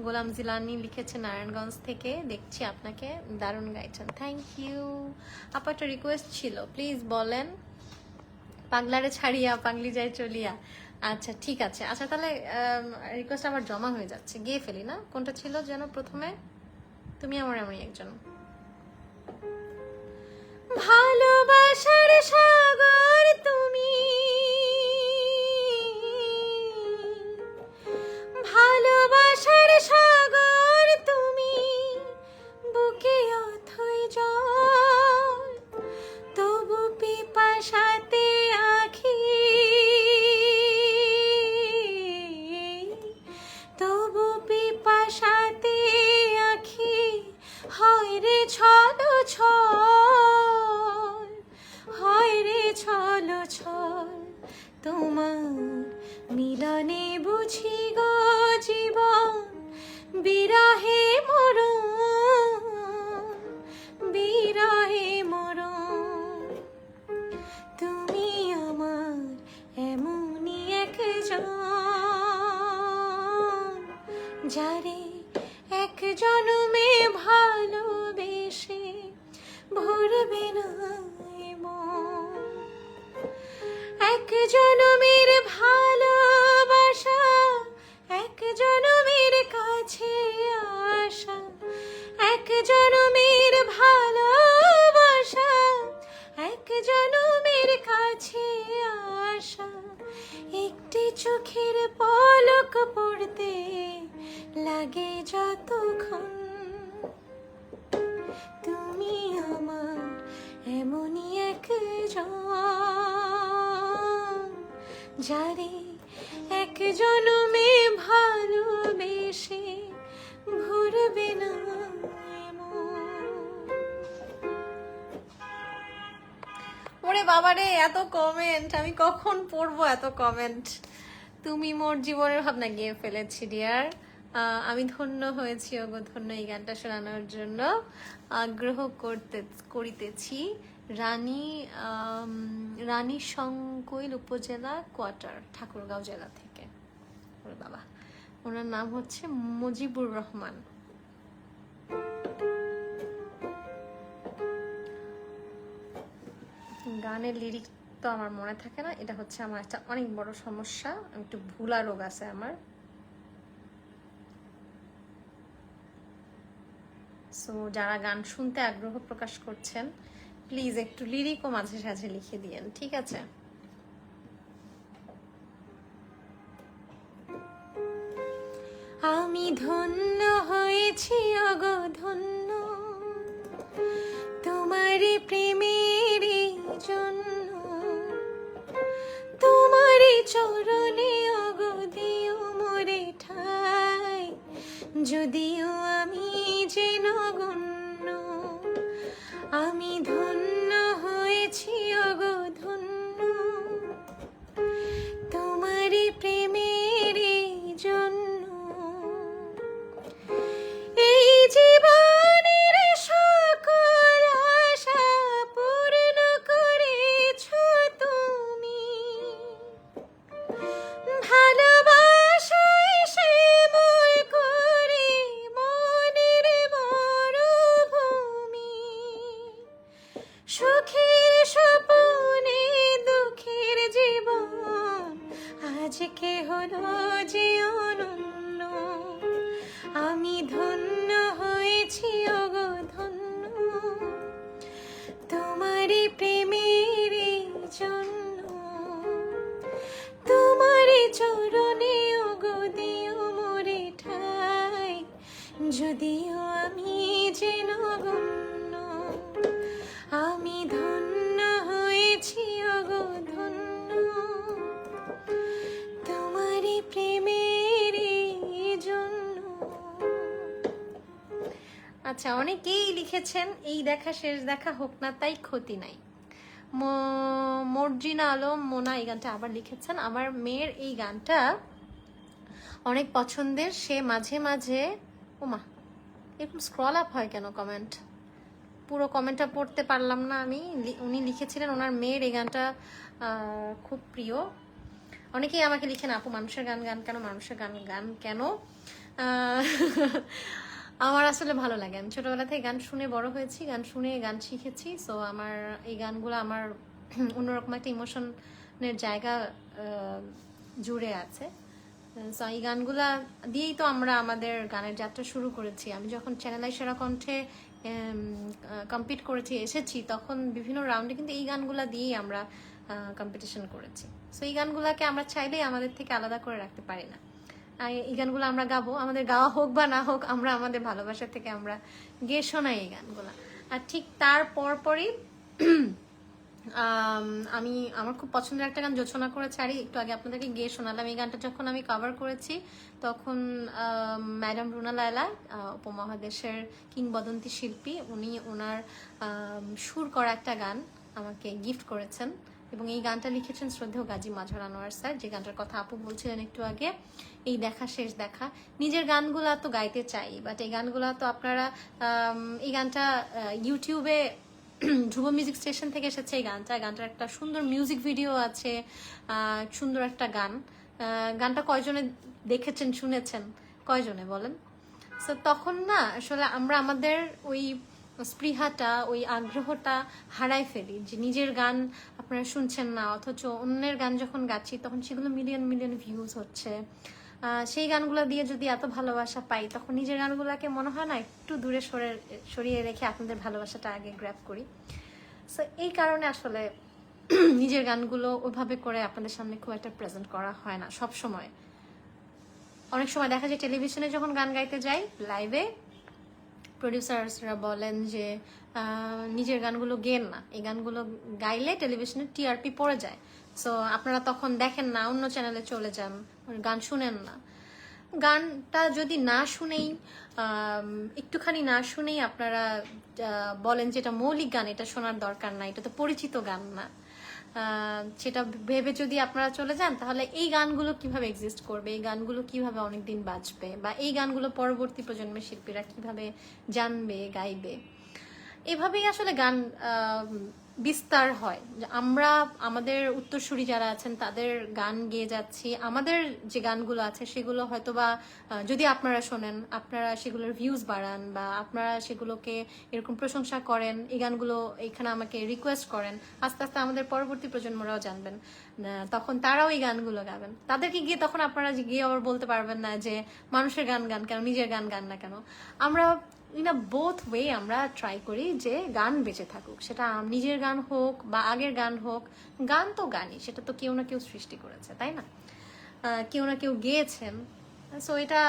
গোলাম জিলানি লিখেছে নারায়ণগঞ্জ থেকে, দেখছি আপনাকে, দারুণ গাইছেন, থ্যাংক ইউ আপা। একটা রিকোয়েস্ট ছিল, প্লিজ বলেন। পাগলারে ছাড়িয়া পাগলি যায় চলিয়া। আচ্ছা ঠিক আছে, আচ্ছা তাহলে রিকোয়েস্ট আবার জমা হয়ে যাচ্ছে, গেয়ে ফেলি না। কোনটা ছিল যেন প্রথমে? তুমি আমার এমনই একজন। ভালোবাসার সাগর তুমি, ভালোবাসার সাগর তুমি, বুকে অথই জল, তবু পিপাসাতে আখি, তবু পিপাসাতে আখি হয় রে ছলো ছল, হয় রে ছলো ছল, তোমার মিলনে বুঝি গো জীবন, বিরহে মরণ, বিরহে মরণ। তুমি আমার এমনই একজন, যারে এক জনমে ভালোবেসে ভরবে না এ মন। এক জনমের ভালোবাসা, এক জনমের কাছে আসা, এক জনমের ভালোবাসা, এক জনমের কাছে আসা, একটি চোখের পলক পড়তে লাগে যতক্ষণ। তুমি আমার এমনই একজন, যারে এক জনমে ভালোবেসে ভরবে না এমন। ওরে বাবারে, এত কমেন্ট, আমি কখন পড়বো এত কমেন্ট। তুমি মোর জীবনের ভাবনা গিয়ে ফেলেছি ডিয়ার। আমি ধন্য হয়েছি, ওগো ধন্য এই গানটা শোনানোর জন্য আগ্রহ করিতেছি। রানী শঙ্কৈল উপজেলা কোয়ার্টার, ঠাকুরগাঁও জেলা থেকে। ওরে বাবা, ওনার নাম হচ্ছে মুজিবুর রহমান। গানের লিরিক্স তো আমার মনে থাকে না, এটা হচ্ছে আমার একটা অনেক বড় সমস্যা, একটু ভুলা রোগ আছে আমার। সো যারা গান শুনতে আগ্রহ প্রকাশ করছেন, প্লিজ একটু লিরিকও মাঝে সাঝে লিখে দিয়েন, ঠিক আছে? আমি ধন্য হয়েছি ওগো ধন্য, তোমারই প্রেমের জন্য, তোমারই চরণে ওগো দিও মোরে ঠাই, যদিও আমি যে নগণ্য। আমি ধন্য হয়েছি ওগো ধন্য, তোমারই প্রেমের জন্য। এই জীবনের সকল আশা পূর্ণ করেছ তুমি, ভালোবাসায় শ্যামল করে মনের মরুভূমি। আচ্ছা, অনেকেই লিখেছেন এই দেখা শেষ দেখা হোক না তাই ক্ষতি নাই। মর্জিনা আলম মোনা এই গানটা আবার লিখেছেন। আমার মেয়ের এই গানটা অনেক পছন্দের, সে মাঝে মাঝে, ওমা এরকম স্ক্রল আপ হয় কেন কমেন্ট, পুরো কমেন্টটা পড়তে পারলাম না আমি। উনি লিখেছিলেন ওনার মেয়ের এই গানটা খুব প্রিয়। অনেকেই আমাকে লিখেন আপু মানুষের গান গান কেন, মানুষের গান গান কেন। আমার আসলে ভালো লাগে, আমি ছোটবেলা থেকে গান শুনে বড় হয়েছি, গান শুনে গান শিখেছি। সো আমার এই গানগুলো আমার অন্যরকম একটা ইমোশনের জায়গা জুড়ে আছে। সো এই গানগুলা দিয়েই তো আমরা আমাদের গানের যাত্রা শুরু করেছি। আমি যখন চ্যানেল আই সেরা কণ্ঠে কম্পিট করেছি এসেছি, তখন বিভিন্ন রাউন্ডে কিন্তু এই গানগুলা দিয়েই আমরা কম্পিটিশন করেছি। সো এই গানগুলাকে আমরা চাইলেই আমাদের থেকে আলাদা করে রাখতে পারি না। এই গানগুলো আমরা গাবো, আমাদের গাওয়া হোক বা না হোক, আমরা আমাদের ভালোবাসা থেকে আমরা গেয়ে শোনাই এই গানগুলা। আর ঠিক তার পরপরই আমি আমার খুব পছন্দের একটা গান জোছনা করেছে, আর একটু আগে আপনাদেরকে গেয়ে শোনালাম। এই গানটা যখন আমি কভার করেছি তখন ম্যাডাম রুনা লায়লা, উপমহাদেশের কিংবদন্তি শিল্পী, উনি ওনার সুর করা একটা গান আমাকে গিফট করেছেন। এবং এই গানটা লিখেছেন শ্রদ্ধেয় গাজী মাজহার আনোয়ার স্যার, যে গানটার কথা আপু বলছিলেন একটু আগে, এই দেখা শেষ দেখা। নিজের গানগুলা তো গাইতে চাই, বাট এই গানগুলা তো আপনারা, এই গানটা ইউটিউবে ধ্রুব মিউজিক স্টেশন থেকে এসেছে এই গানটা। গানটার একটা সুন্দর মিউজিক ভিডিও আছে, সুন্দর একটা গান। গানটা কয়জনে দেখেছেন শুনেছেন, কয়জনে বলেন? সো তখন না আসলে আমরা আমাদের ওই স্পৃহাটা, ওই আগ্রহটা হারাই ফেলি, যে নিজের গান আপনারা শুনছেন না, অথচ অন্যের গান যখন গাচ্ছি তখন সেগুলো মিলিয়ন মিলিয়ন ভিউজ হচ্ছে। সেই গানগুলো দিয়ে যদি এত ভালোবাসা পাই, তখন নিজের গানগুলোকে মনে হয় না একটু দূরে সরিয়ে রেখে আপনাদের ভালোবাসাটা আগে গ্র্যাব করি। সো এই কারণে আসলে নিজের গানগুলো ওইভাবে করে আপনাদের সামনে খুব একটা প্রেজেন্ট করা হয় না সব সময়। অনেক সময় দেখা যায় টেলিভিশনে যখন গান গাইতে যাই লাইভে, প্রডিউসার্সরা বলেন যে নিজের গানগুলো গেন না, এই গানগুলো গাইলে টেলিভিশনে টিআরপি পড়ে যায়। সো আপনারা তখন দেখেন না, অন্য চ্যানেলে চলে যান, গান শুনেন না। গানটা যদি না শুনেই, একটুখানি না শুনেই আপনারা বলেন যে এটা মৌলিক গান, এটা শোনার দরকার না, এটা তো পরিচিত গান না, সেটা ভেবে যদি আপনারা চলে যান, তাহলে এই গানগুলো কিভাবে এক্সিস্ট করবে, এই গানগুলো কিভাবে অনেকদিন বাজবে, বা এই গানগুলো পরবর্তী প্রজন্মের শিল্পীরা কিভাবে জানবে, গাইবে। এভাবেই আসলে গান বিস্তার হয়। আমরা আমাদের উত্তরসূরি যারা আছেন তাদের গান গেয়ে যাচ্ছি, আমাদের যে গানগুলো আছে সেগুলো হয়তোবা যদি আপনারা শোনেন, আপনারা সেগুলোর ভিউজ বাড়ান, বা আপনারা সেগুলোকে এরকম প্রশংসা করেন, এই গানগুলো এখানে আমাকে রিকোয়েস্ট করেন, আস্তে আস্তে আমাদের পরবর্তী প্রজন্মরাও জানবেন, তখন তারাও এই গানগুলো গাবেন। তাদেরকে গিয়ে তখন আপনারা গিয়ে আবার বলতে পারবেন না যে মানুষের গান গান কেন, নিজের গান গান না কেন। আমরা ইন আ বোথ ওয়ে আমরা ট্রাই করি যে গান বেঁচে থাকুক, সেটা নিজের গান হোক বা আগের গান হোক। গান তো গানই, সেটা তো কেউ না কেউ সৃষ্টি করেছে, তাই না? কেউ না কেউ গেয়েছেন। সো এটা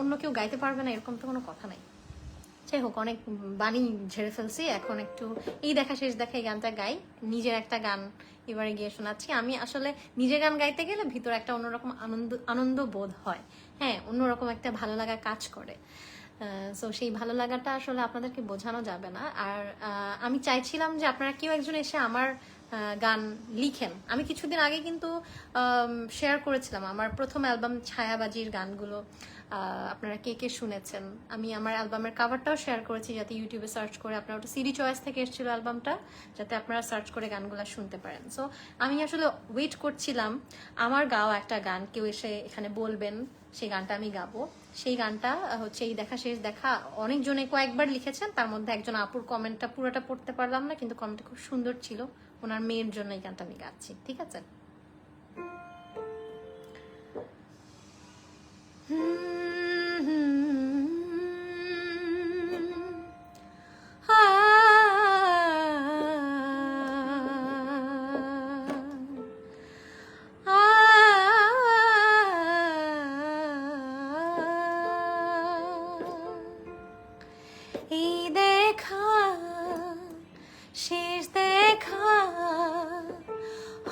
অন্য কেউ গাইতে পারবে না এরকম তো কোনো কথা নাই। যাই হোক, অনেক বাণী ঝেড়ে ফেলছি, এখন একটু এই দেখা শেষ দেখা এই গানটা গাই। নিজের একটা গান এবারে গিয়ে শোনাচ্ছি। আমি আসলে নিজের গান গাইতে গেলে ভিতরে একটা অন্যরকম আনন্দ বোধ হয়, হ্যাঁ, অন্যরকম একটা ভালো লাগা কাজ করে। সো সেই ভালো লাগাটা আসলে আপনাদেরকে বোঝানো যাবে না। আর আমি চাইছিলাম যে আপনারা কেউ একজন এসে আমার গান লিখেন। আমি কিছুদিন আগে কিন্তু শেয়ার করেছিলাম আমার প্রথম অ্যালবাম ছায়াবাজির গানগুলো, আপনারা কে কে শুনেছেন। আমি আমার অ্যালবামের কাভারটাও শেয়ার করেছি, যাতে ইউটিউবে সার্চ করে, আপনারা ওটা সিডি চয়েস থেকে এসেছিল অ্যালবামটা, যাতে আপনারা সার্চ করে গানগুলো শুনতে পারেন। সো আমি আসলে ওয়েট করছিলাম আমার গাওয়া একটা গান কেউ এসে এখানে বলবেন, সেই গানটা আমি গাবো। সেই গানটা হচ্ছে এই দেখা শেষ দেখা। অনেকজনে কয়েকবার লিখেছেন, তার মধ্যে একজন আপুর কমেন্টটা পুরোটা পড়তে পারলাম না, কিন্তু কমেন্টটা খুব সুন্দর ছিল। ওনার মেয়ের জন্য এই গানটা আমি গাচ্ছি, ঠিক আছে? এই দেখা শেষ দেখা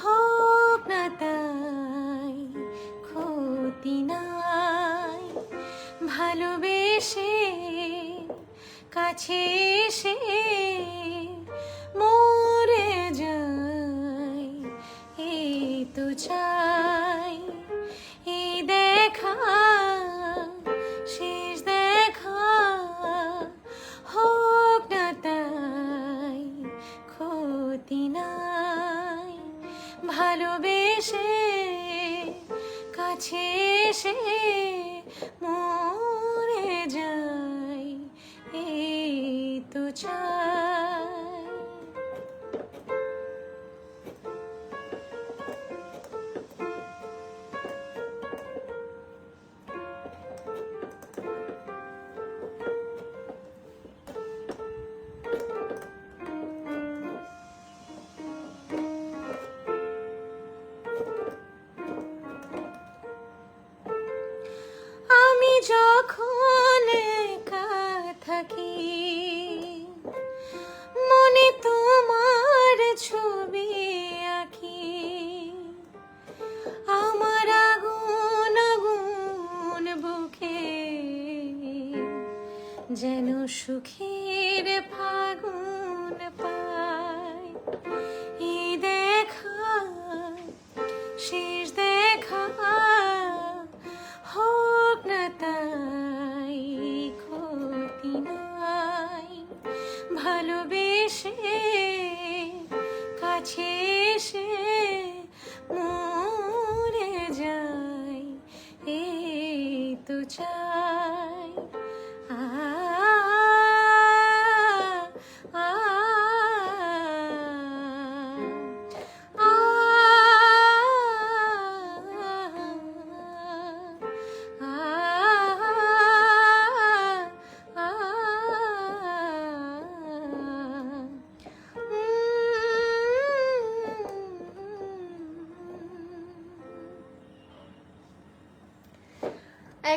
হোক না তাই ক্ষতি নাই, ভালোবেসে কাছে এসে মরে যাই, এই তো চাই এই দেখা, শেষ দেখা হোক না তাই ক্ষতি নাই, ভালোবেসে কাছে এসে মরে যাই, এই তো চাই। আমি যখন একা থাকি মনে তোমার ছবি আঁকি, আমার আগুন আগুন বুকে যেন সুখের ফাগুন পাই, এই দেখা শেষ দেখা হোক না তাই ক্ষতি নাই, ভালোবেসে কাছে এসে মরে যাই, এই তো চাই। আ আ আ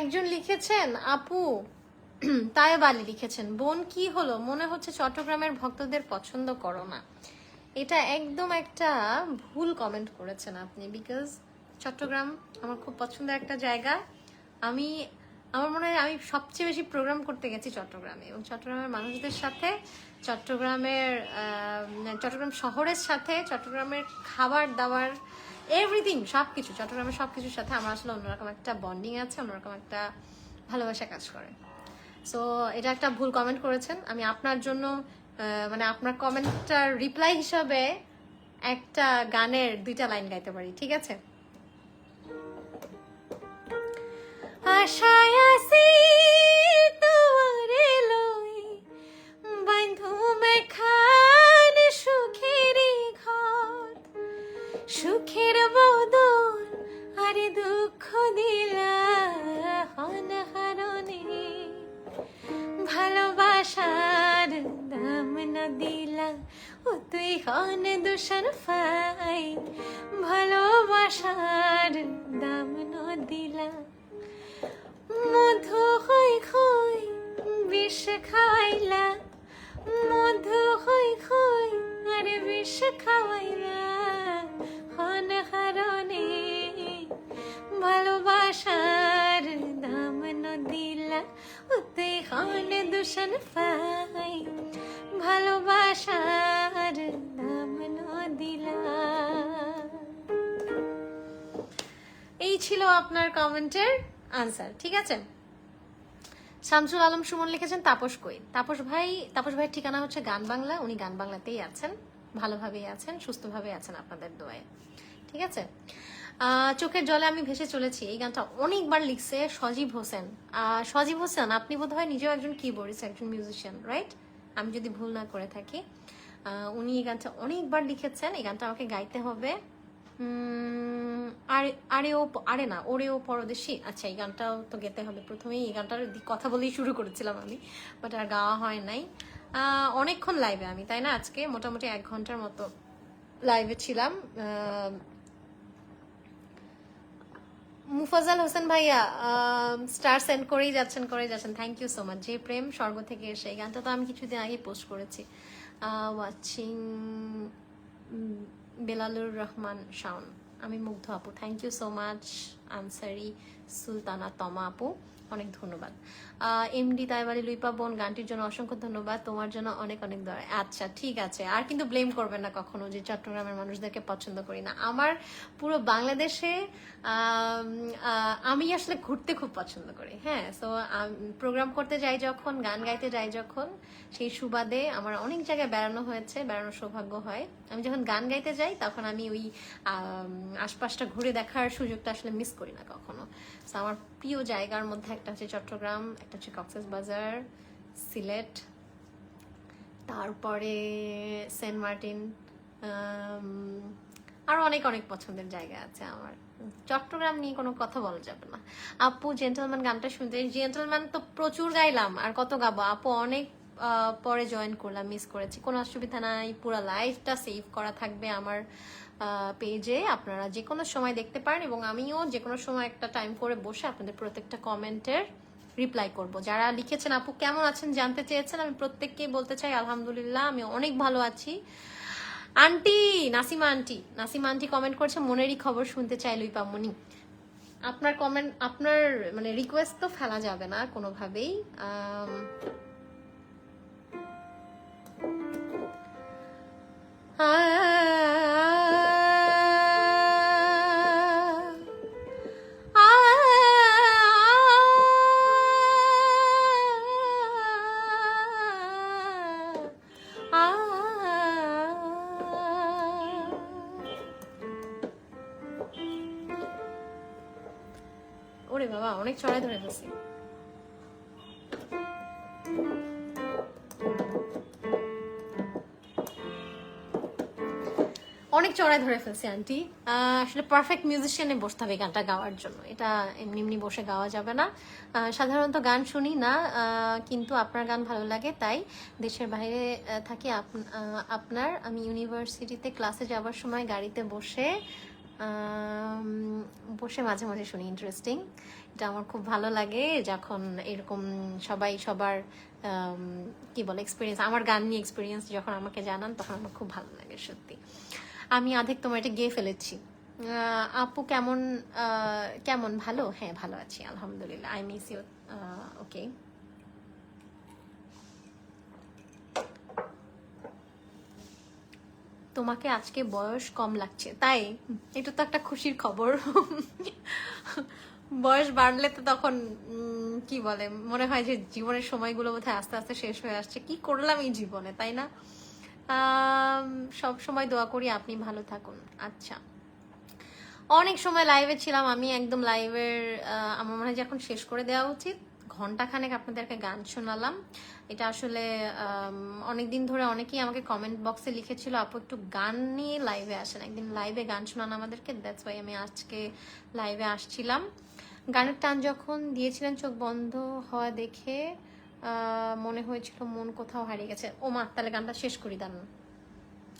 একজন লিখেছেন আপু তায়েব আলী লিখেছেন, বোন কি হলো, মনে হচ্ছে চট্টগ্রামের ভক্তদের পছন্দ করো না। এটা একদম একটা ভুল কমেন্ট করেছেন আপনি, বিকজ চট্টগ্রাম আমার খুব পছন্দের একটা জায়গা। আমার মনে হয় আমি সবচেয়ে বেশি প্রোগ্রাম করতে গেছি চট্টগ্রামে, এবং চট্টগ্রামের মানুষদের সাথে, চট্টগ্রাম শহরের সাথে, চট্টগ্রামের খাবার দাবার, এভরিথিং, সবকিছু, চট্টগ্রামের সবকিছুর সাথে আমার আসলে অন্যরকম একটা বন্ডিং আছে, অন্যরকম একটা ভালোবাসা কাজ করে। সো এটা একটা ভুল কমেন্ট করেছেন। আমি আপনার জন্য মানে আপনার কমেন্টটার রিপ্লাই হিসাবে একটা গানের 2টা লাইন গাইতে পারি, ঠিক আছে? আশায় আসি তোরে লই বান্ধু মেখান সুখেরই ঘর, সুখের বদল আরে দুঃখ দিলা অনহারণে, ভালোবাসার দাম না দিলা ও তুই হন দূষণ ফাই, ভালোবাসার দাম না দিলা, মধু হই খই বিষ খাইলা, মধু হই খই আরে বিষ খাইলা অনহারণে, ভালোবাসার দাম না দিলা ও তুই হন দূষণ ফাই, ভালোবাসার দাম না দিলা। এই ছিল আপনার কমেন্টের আনসার, ঠিক আছে? শামসুল আলম সুমন লিখেছেন তাপস কই। তাপস ভাইয়ের ঠিকানা হচ্ছে গান বাংলা, উনি গান বাংলাতেই আছেন, ভালোভাবেই আছেন, সুস্থভাবে আছেন আপনাদের দোয়ায়, ঠিক আছে? চোখের জলে আমি ভেসে চলেছি, এই গানটা অনেকবার লিখছে সজীব হোসেন। সজীব হোসেন, আপনি বোধহয় নিজেও একজন কিবোর্ডিস্ট, একজন মিউজিশিয়ান, রাইট? আমি যদি ভুল না করে থাকি, উনি এই গানটা অনেকবার লিখেছেন। এই গানটা আমাকে গাইতে হবে। ওরেও পরদেশি, আচ্ছা এই গানটাও তো গেতে হবে। প্রথমেই এই গানটার কথা বলেই শুরু করেছিলাম আমি, বাট আর গাওয়া হয় নাই। অনেকক্ষণ লাইভে আমি, তাই না? আজকে মোটামুটি 1 ঘন্টার মতো লাইভে ছিলাম। মুফাজ্জল হোসেন ভাইয়া স্টার সেন্ড করেই যাচ্ছেন। Thank you so much. যে প্রেম স্বর্গ থেকে এসে, এই গানটা তো আমি কিছুদিন আগে পোস্ট করেছি। ওয়াচিং বেলালুর রহমান শাওন, আমি মুগ্ধ আপু, thank you so much. Ansari Sultana Toma আপু, অনেক ধন্যবাদ। এমডি তাইবারি লুইপা বোন, গানটির জন্য অসংখ্য ধন্যবাদ, তোমার জন্য অনেক অনেক দয়া। আচ্ছা ঠিক আছে, আর কিন্তু ব্লেম করবেন না কখনো যে চট্টগ্রামের মানুষদেরকে পছন্দ করি না। আমার পুরো বাংলাদেশে আমি আসলে ঘুরতে খুব পছন্দ করি। হ্যাঁ, সো প্রোগ্রাম করতে যাই যখন, গান গাইতে যাই যখন, সেই সুবাদে আমার অনেক জায়গায় বেড়ানো হয়েছে, বেড়ানোর সৌভাগ্য হয়। আমি যখন গান গাইতে যাই তখন আমি ওই আশপাশটা ঘুরে দেখার সুযোগটা আসলে মিস করি না কখনো। সো আমার প্রিয় জায়গার মধ্যে একটা হচ্ছে চট্টগ্রাম, একটা হচ্ছে কক্সবাজার, সিলেট, তারপরে সেন্ট মার্টিন, আরো অনেক অনেক পছন্দের জায়গা আছে আমার। চট্টগ্রাম নিয়ে কোনো কথা বলা যাবে না। আপু জেন্টলম্যান গানটা শুনতে, জেন্টলম্যান তো প্রচুর গাইলাম, আর কত গাবো আপু, অনেক পরে জয়েন করলাম, মিস করেছি, কোনো অসুবিধা নাই। পুরো লাইভটা সেভ করা থাকবে আমার পেজে, আপনারা যে কোনো সময় দেখতে পারেন, এবং আমিও যে কোনো সময় একটা টাইম করে বসে আপনাদের প্রত্যেকটা কমেন্টের রিপ্লাই করব। যারা লিখেছেন আপু কেমন আছেন জানতে চেয়েছেন, আমি প্রত্যেককেই বলতে চাই আলহামদুলিল্লাহ আমি অনেক ভালো আছি। Aunty Nasima aunty, Nasima aunty comment করছে মনেরই খবর শুনতে চাই লুইপামনি। আপনার কমেন্ট, আপনার মানে রিকোয়েস্ট তো ফেলা যাবে না কোনোভাবেই। ওরে বাবা, অনেক চড়াই ধরে ফেলছি। অনেক চড়াই ধরে ফেলছি আন্টি। আসলে পারফেক্ট মিউজিশিয়ানে বসতে হবে গানটা গাওয়ার জন্য, এটা এমনি এমনি বসে গাওয়া যাবে না। সাধারণত গান শুনি না, কিন্তু আপনার গান ভালো লাগে তাই দেশের বাইরে থাকি আপনার। আমি ইউনিভার্সিটিতে ক্লাসে যাওয়ার সময় গাড়িতে বসে বসে মাঝে মাঝে শুনি। ইন্টারেস্টিং, এটা আমার খুব ভালো লাগে যখন এরকম সবাই সবার কি বলে এক্সপিরিয়েন্স, আমার গান নিয়ে এক্সপিরিয়েন্স যখন আমাকে জানান তখন আমার খুব ভালো লাগে সত্যি। আমি আধেক তোমার এটা গেয়ে ফেলেছি। আপু কেমন কেমন ভালো? হ্যাঁ ভালো আছি আলহামদুলিল্লাহ। I miss you. ওকে, তোমাকে আজকে বয়স কম লাগছে তাই? এটা তো একটা খুশির খবর। বয়স বাড়লে তো তখন কি বলে মনে হয় যে জীবনের সময়গুলো বোধহয় আস্তে আস্তে শেষ হয়ে আসছে, কি করলাম এই জীবনে, তাই না? সব সময় দোয়া করি আপনি ভালো থাকুন। আচ্ছা, অনেক সময় লাইভে ছিলাম আমি, একদম লাইভের আমার মনে হয় যে এখন শেষ করে দেওয়া উচিত। ঘন্টাখানেক আপনাদেরকে গান শোনালাম। এটা আসলে অনেকদিন ধরে অনেকেই আমাকে কমেন্ট বক্সে লিখেছিল আপু একটু গান নিয়ে লাইভে আসেন, একদিন লাইভে গান শোনান আমাদেরকে। দ্যাটস ওয়াই আমি আজকে লাইভে আসছিলাম। গানের টান যখন দিয়েছিলেন চোখ বন্ধ হওয়া দেখে মনে হয়েছিল মন কোথাও হারিয়ে গেছে। ও মা, তাহলে গানটা শেষ করি দান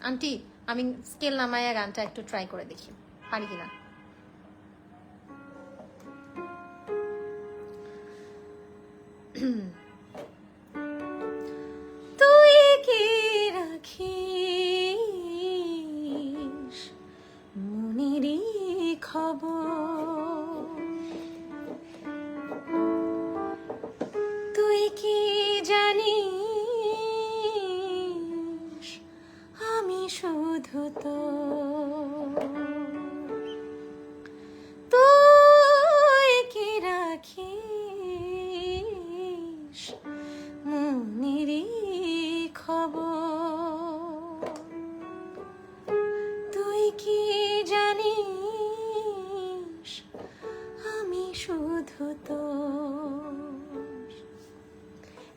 আন্টি, আমি স্কেল নামাইয়া গানটা একটু ট্রাই করে দেখি পারি কিনা। তুই কি রাখিস মনেরই খবর, তুই কি জানিস আমি শুধু তো, তুই কি রাখিস মনেরই খবর, তুই কি জানিস আমি শুধু তো।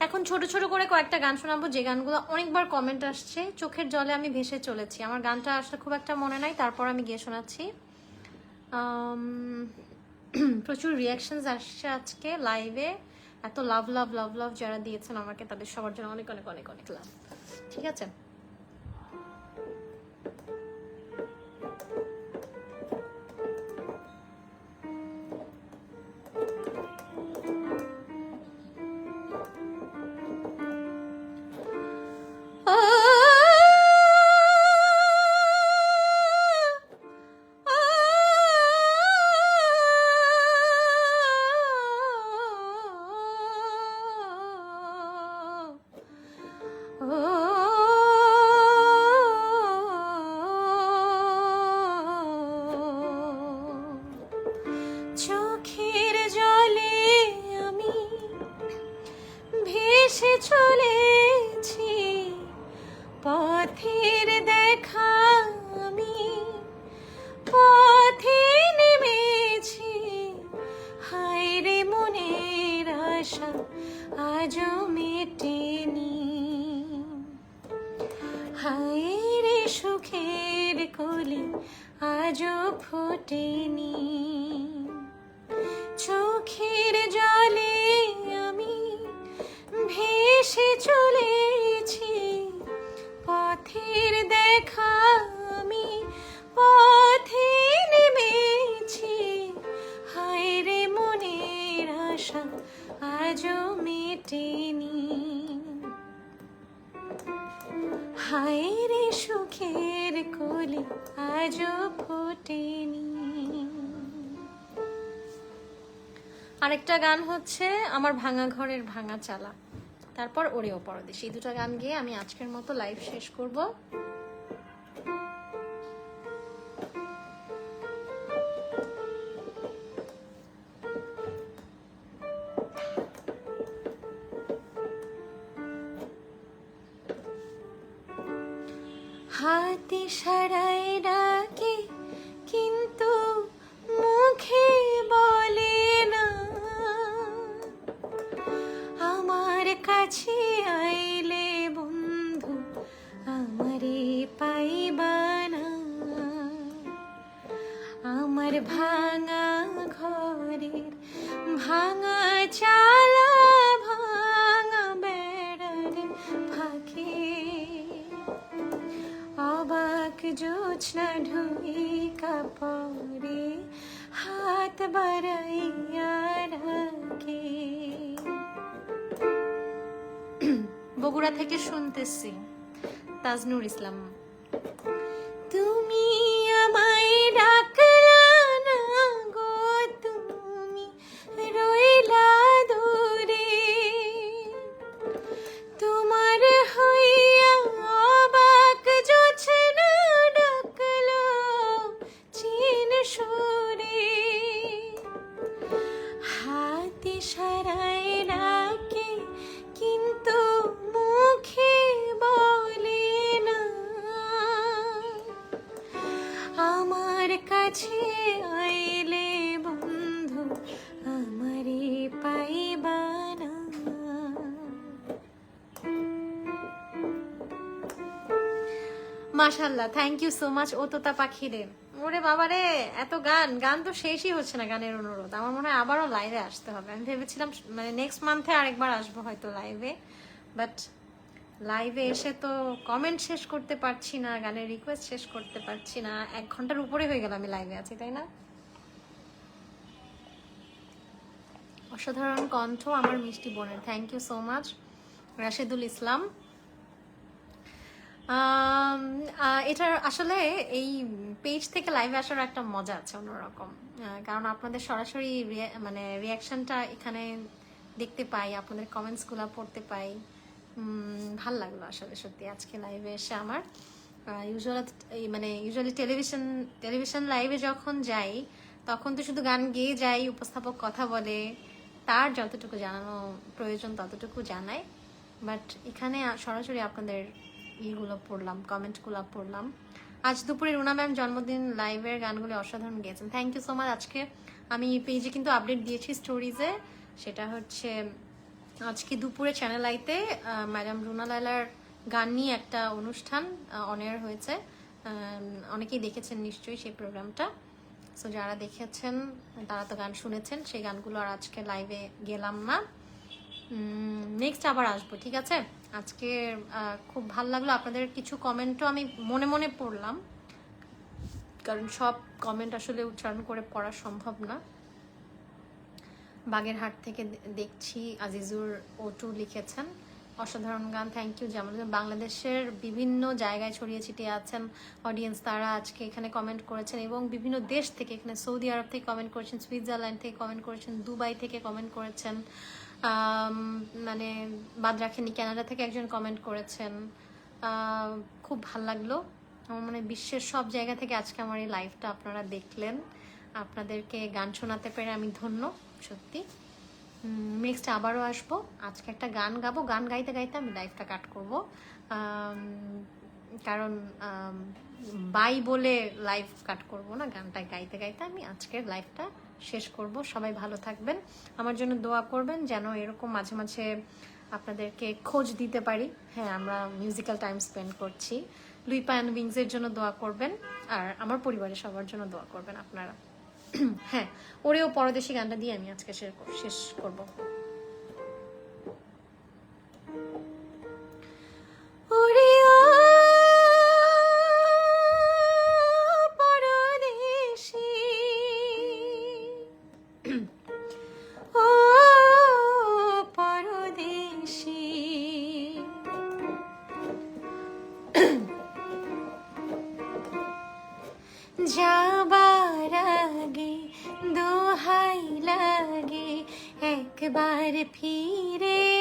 এখন ছোট ছোট করে কয়েকটা গান শোনাবো, যে গানগুলো অনেকবার কমেন্ট আসছে, চোখের জলে আমি ভেসে চলেছি। আমার গানটা আসলে খুব একটা মনে নাই, তারপর আমি গিয়ে শোনাচ্ছি। প্রচুর রিয়াকশনস আসছে আজকে লাইভে, এত লাভ লাভ লাভ লাভ যারা দিয়েছেন আমাকে তাদের সবার জন্য অনেক অনেক অনেক অনেক লাভ। ঠিক আছে, ও চোখের জলে আমি ভেসে চলেছি, পথের দেখা আমি পথে নেমেছি, হায় রে মনের আশা আজও মেটেনি, হায় রে সুখের কলি আজও ফোটেনি, চোখের জলে আমি ভেসে চলেছি, পথের দেখা আমি পথে নেমেছি, হায় রে মনের আশা আজও মেটেনি, হায় রে সুখের কলি আজও ফোটেনি। আরেকটা গান হচ্ছে আমার ভাঙা ঘরের ভাঙা চালা, তারপর ওরেও পরদেশ। এই দুটো গান গেয়ে আমি আজকের মতো লাইভ শেষ করব। হাতে সারায় ডাকে কিন্তু মুখে বলে না, আমার কাছে আইলে বন্ধু আমারে পাইবা না, আমার ভাঙা ঘরের ভাঙা চালা ভাঙা বেড়ার ফাঁকে, অবাক জোছনা ঢুইকা পরে হাত বাড়াইয়া রাখে। বগুড়া থেকে শুনতেছি, তাজনুর ইসলাম। তুমি আমায় ডাকলা না গো, তুমি রইলা দূরে, তোমার হইয়া অবাক জোছনা ডাকলো চিন সুরে, হাতে সারায় ডাকে কিন্তু মুখে বলে না, আমার কাছে আইলে বন্ধু আমারে পাইবা না। মাশাআল্লাহ, থ্যাংক ইউ সো মাচ ও তোতা পাখি রে। ওরে বাবা রে, এত গান, গান তো শেষই হচ্ছে না গানের অনুরোধ। আমার মনে হয় আবারও লাইভে আসতে হবে। আমি ভেবেছিলাম মানে নেক্সট মান্থে আরেকবার আসবো হয়তো লাইভে, বাট লাইভে এসে তো কমেন্ট শেষ করতে পারছি না, গানের রিকোয়েস্ট শেষ করতে পারছি না। 1 ঘন্টার উপরে হয়ে গেল আমি লাইভে আছি, তাই না? অসাধারণ কণ্ঠ আমার মিষ্টি বোনের, thank you so much. Rashedul Islam, এটার আসলে এই পেজ থেকে লাইভে আসার একটা মজা আছে অন্যরকম, কারণ আপনাদের সরাসরি মানে রিয়াকশনটা এখানে দেখতে পাই, আপনাদের কমেন্টসগুলো পড়তে পাই। ভাল লাগলো আসলে সত্যি আজকে লাইভে এসে আমার। ইউজুয়ালি টেলিভিশন লাইভে যখন যাই তখন তো শুধু গান গেয়ে যাই, উপস্থাপক কথা বলে, তার যতটুকু জানানো প্রয়োজন ততটুকু জানাই, বাট এখানে সরাসরি আপনাদের ইগুলো পড়লাম, কমেন্টগুলো পড়লাম। আজ দুপুরে রুনা ম্যাম জন্মদিন লাইভের গানগুলো অসাধারণ গেয়েছেন, থ্যাংক ইউ সো মাচ। আজকে আমি পেজে কিন্তু আপডেট দিয়েছি স্টোরিজে, সেটা হচ্ছে আজকে দুপুরে চ্যানেল আইতে ম্যাডাম রুনা লায়লার গান নিয়ে একটা অনুষ্ঠান অন এয়ার হয়েছে, অনেকেই দেখেছেন নিশ্চয়ই সেই প্রোগ্রামটা। সো যারা দেখেছেন তারা তো গান শুনেছেন, সেই গানগুলো আর আজকে লাইভে গেলাম না, নেক্সট আবার আসবো, ঠিক আছে? আজকে খুব ভালো লাগলো, আপনাদের কিছু কমেন্টও আমি মনে মনে পড়লাম, কারণ সব কমেন্ট আসলে উচ্চারণ করে পড়া সম্ভব না। বাগেরহাট থেকে দেখছি আজিজুর ওটু লিখেছেন অসাধারণ গান, থ্যাংক ইউ। যেমন বাংলাদেশের বিভিন্ন জায়গায় ছড়িয়ে ছিটিয়ে আছেন অডিয়েন্স, তারা আজকে এখানে কমেন্ট করেছেন, এবং বিভিন্ন দেশ থেকে, এখানে সৌদি আরব থেকে কমেন্ট করেছেন, সুইজারল্যান্ড থেকে কমেন্ট করেছেন, দুবাই থেকে কমেন্ট করেছেন, মানে বাদ রাখেনি। কানাডা থেকে একজন কমেন্ট করেছেন, খুব ভাল লাগলো। আমার মানে বিশ্বের সব জায়গা থেকে আজকে আমার এই লাইভটা আপনারা দেখলেন। আপনাদেরকে গান শোনাতে পেরে আমি ধন্য, সত্যি। নেক্সট আবারও আসবো, আজকে একটা গান গাবো, গান গাইতে গাইতে আমি লাইভটা কাট করব, কারণ বাই বলে লাইভ কাট করব না, গানটা গাইতে গাইতে আমি আজকের লাইভটা শেষ করব। সবাই ভালো থাকবেন, আমার জন্য দোয়া করবেন যেন এরকম মাঝে মাঝে আপনাদেরকে খোঁজ দিতে পারি। হ্যাঁ, আমরা মিউজিক্যাল টাইম স্পেন্ড করছি। লুইপা অ্যান্ড উইংসের জন্য দোয়া করবেন, আর আমার পরিবারের সবার জন্য দোয়া করবেন আপনারা। হ্যাঁ, ওরেও পরদেশি গানটা দিয়ে আমি আজকে শেষ করব। যাবার আগে দোহাই লাগে একবার ফিরে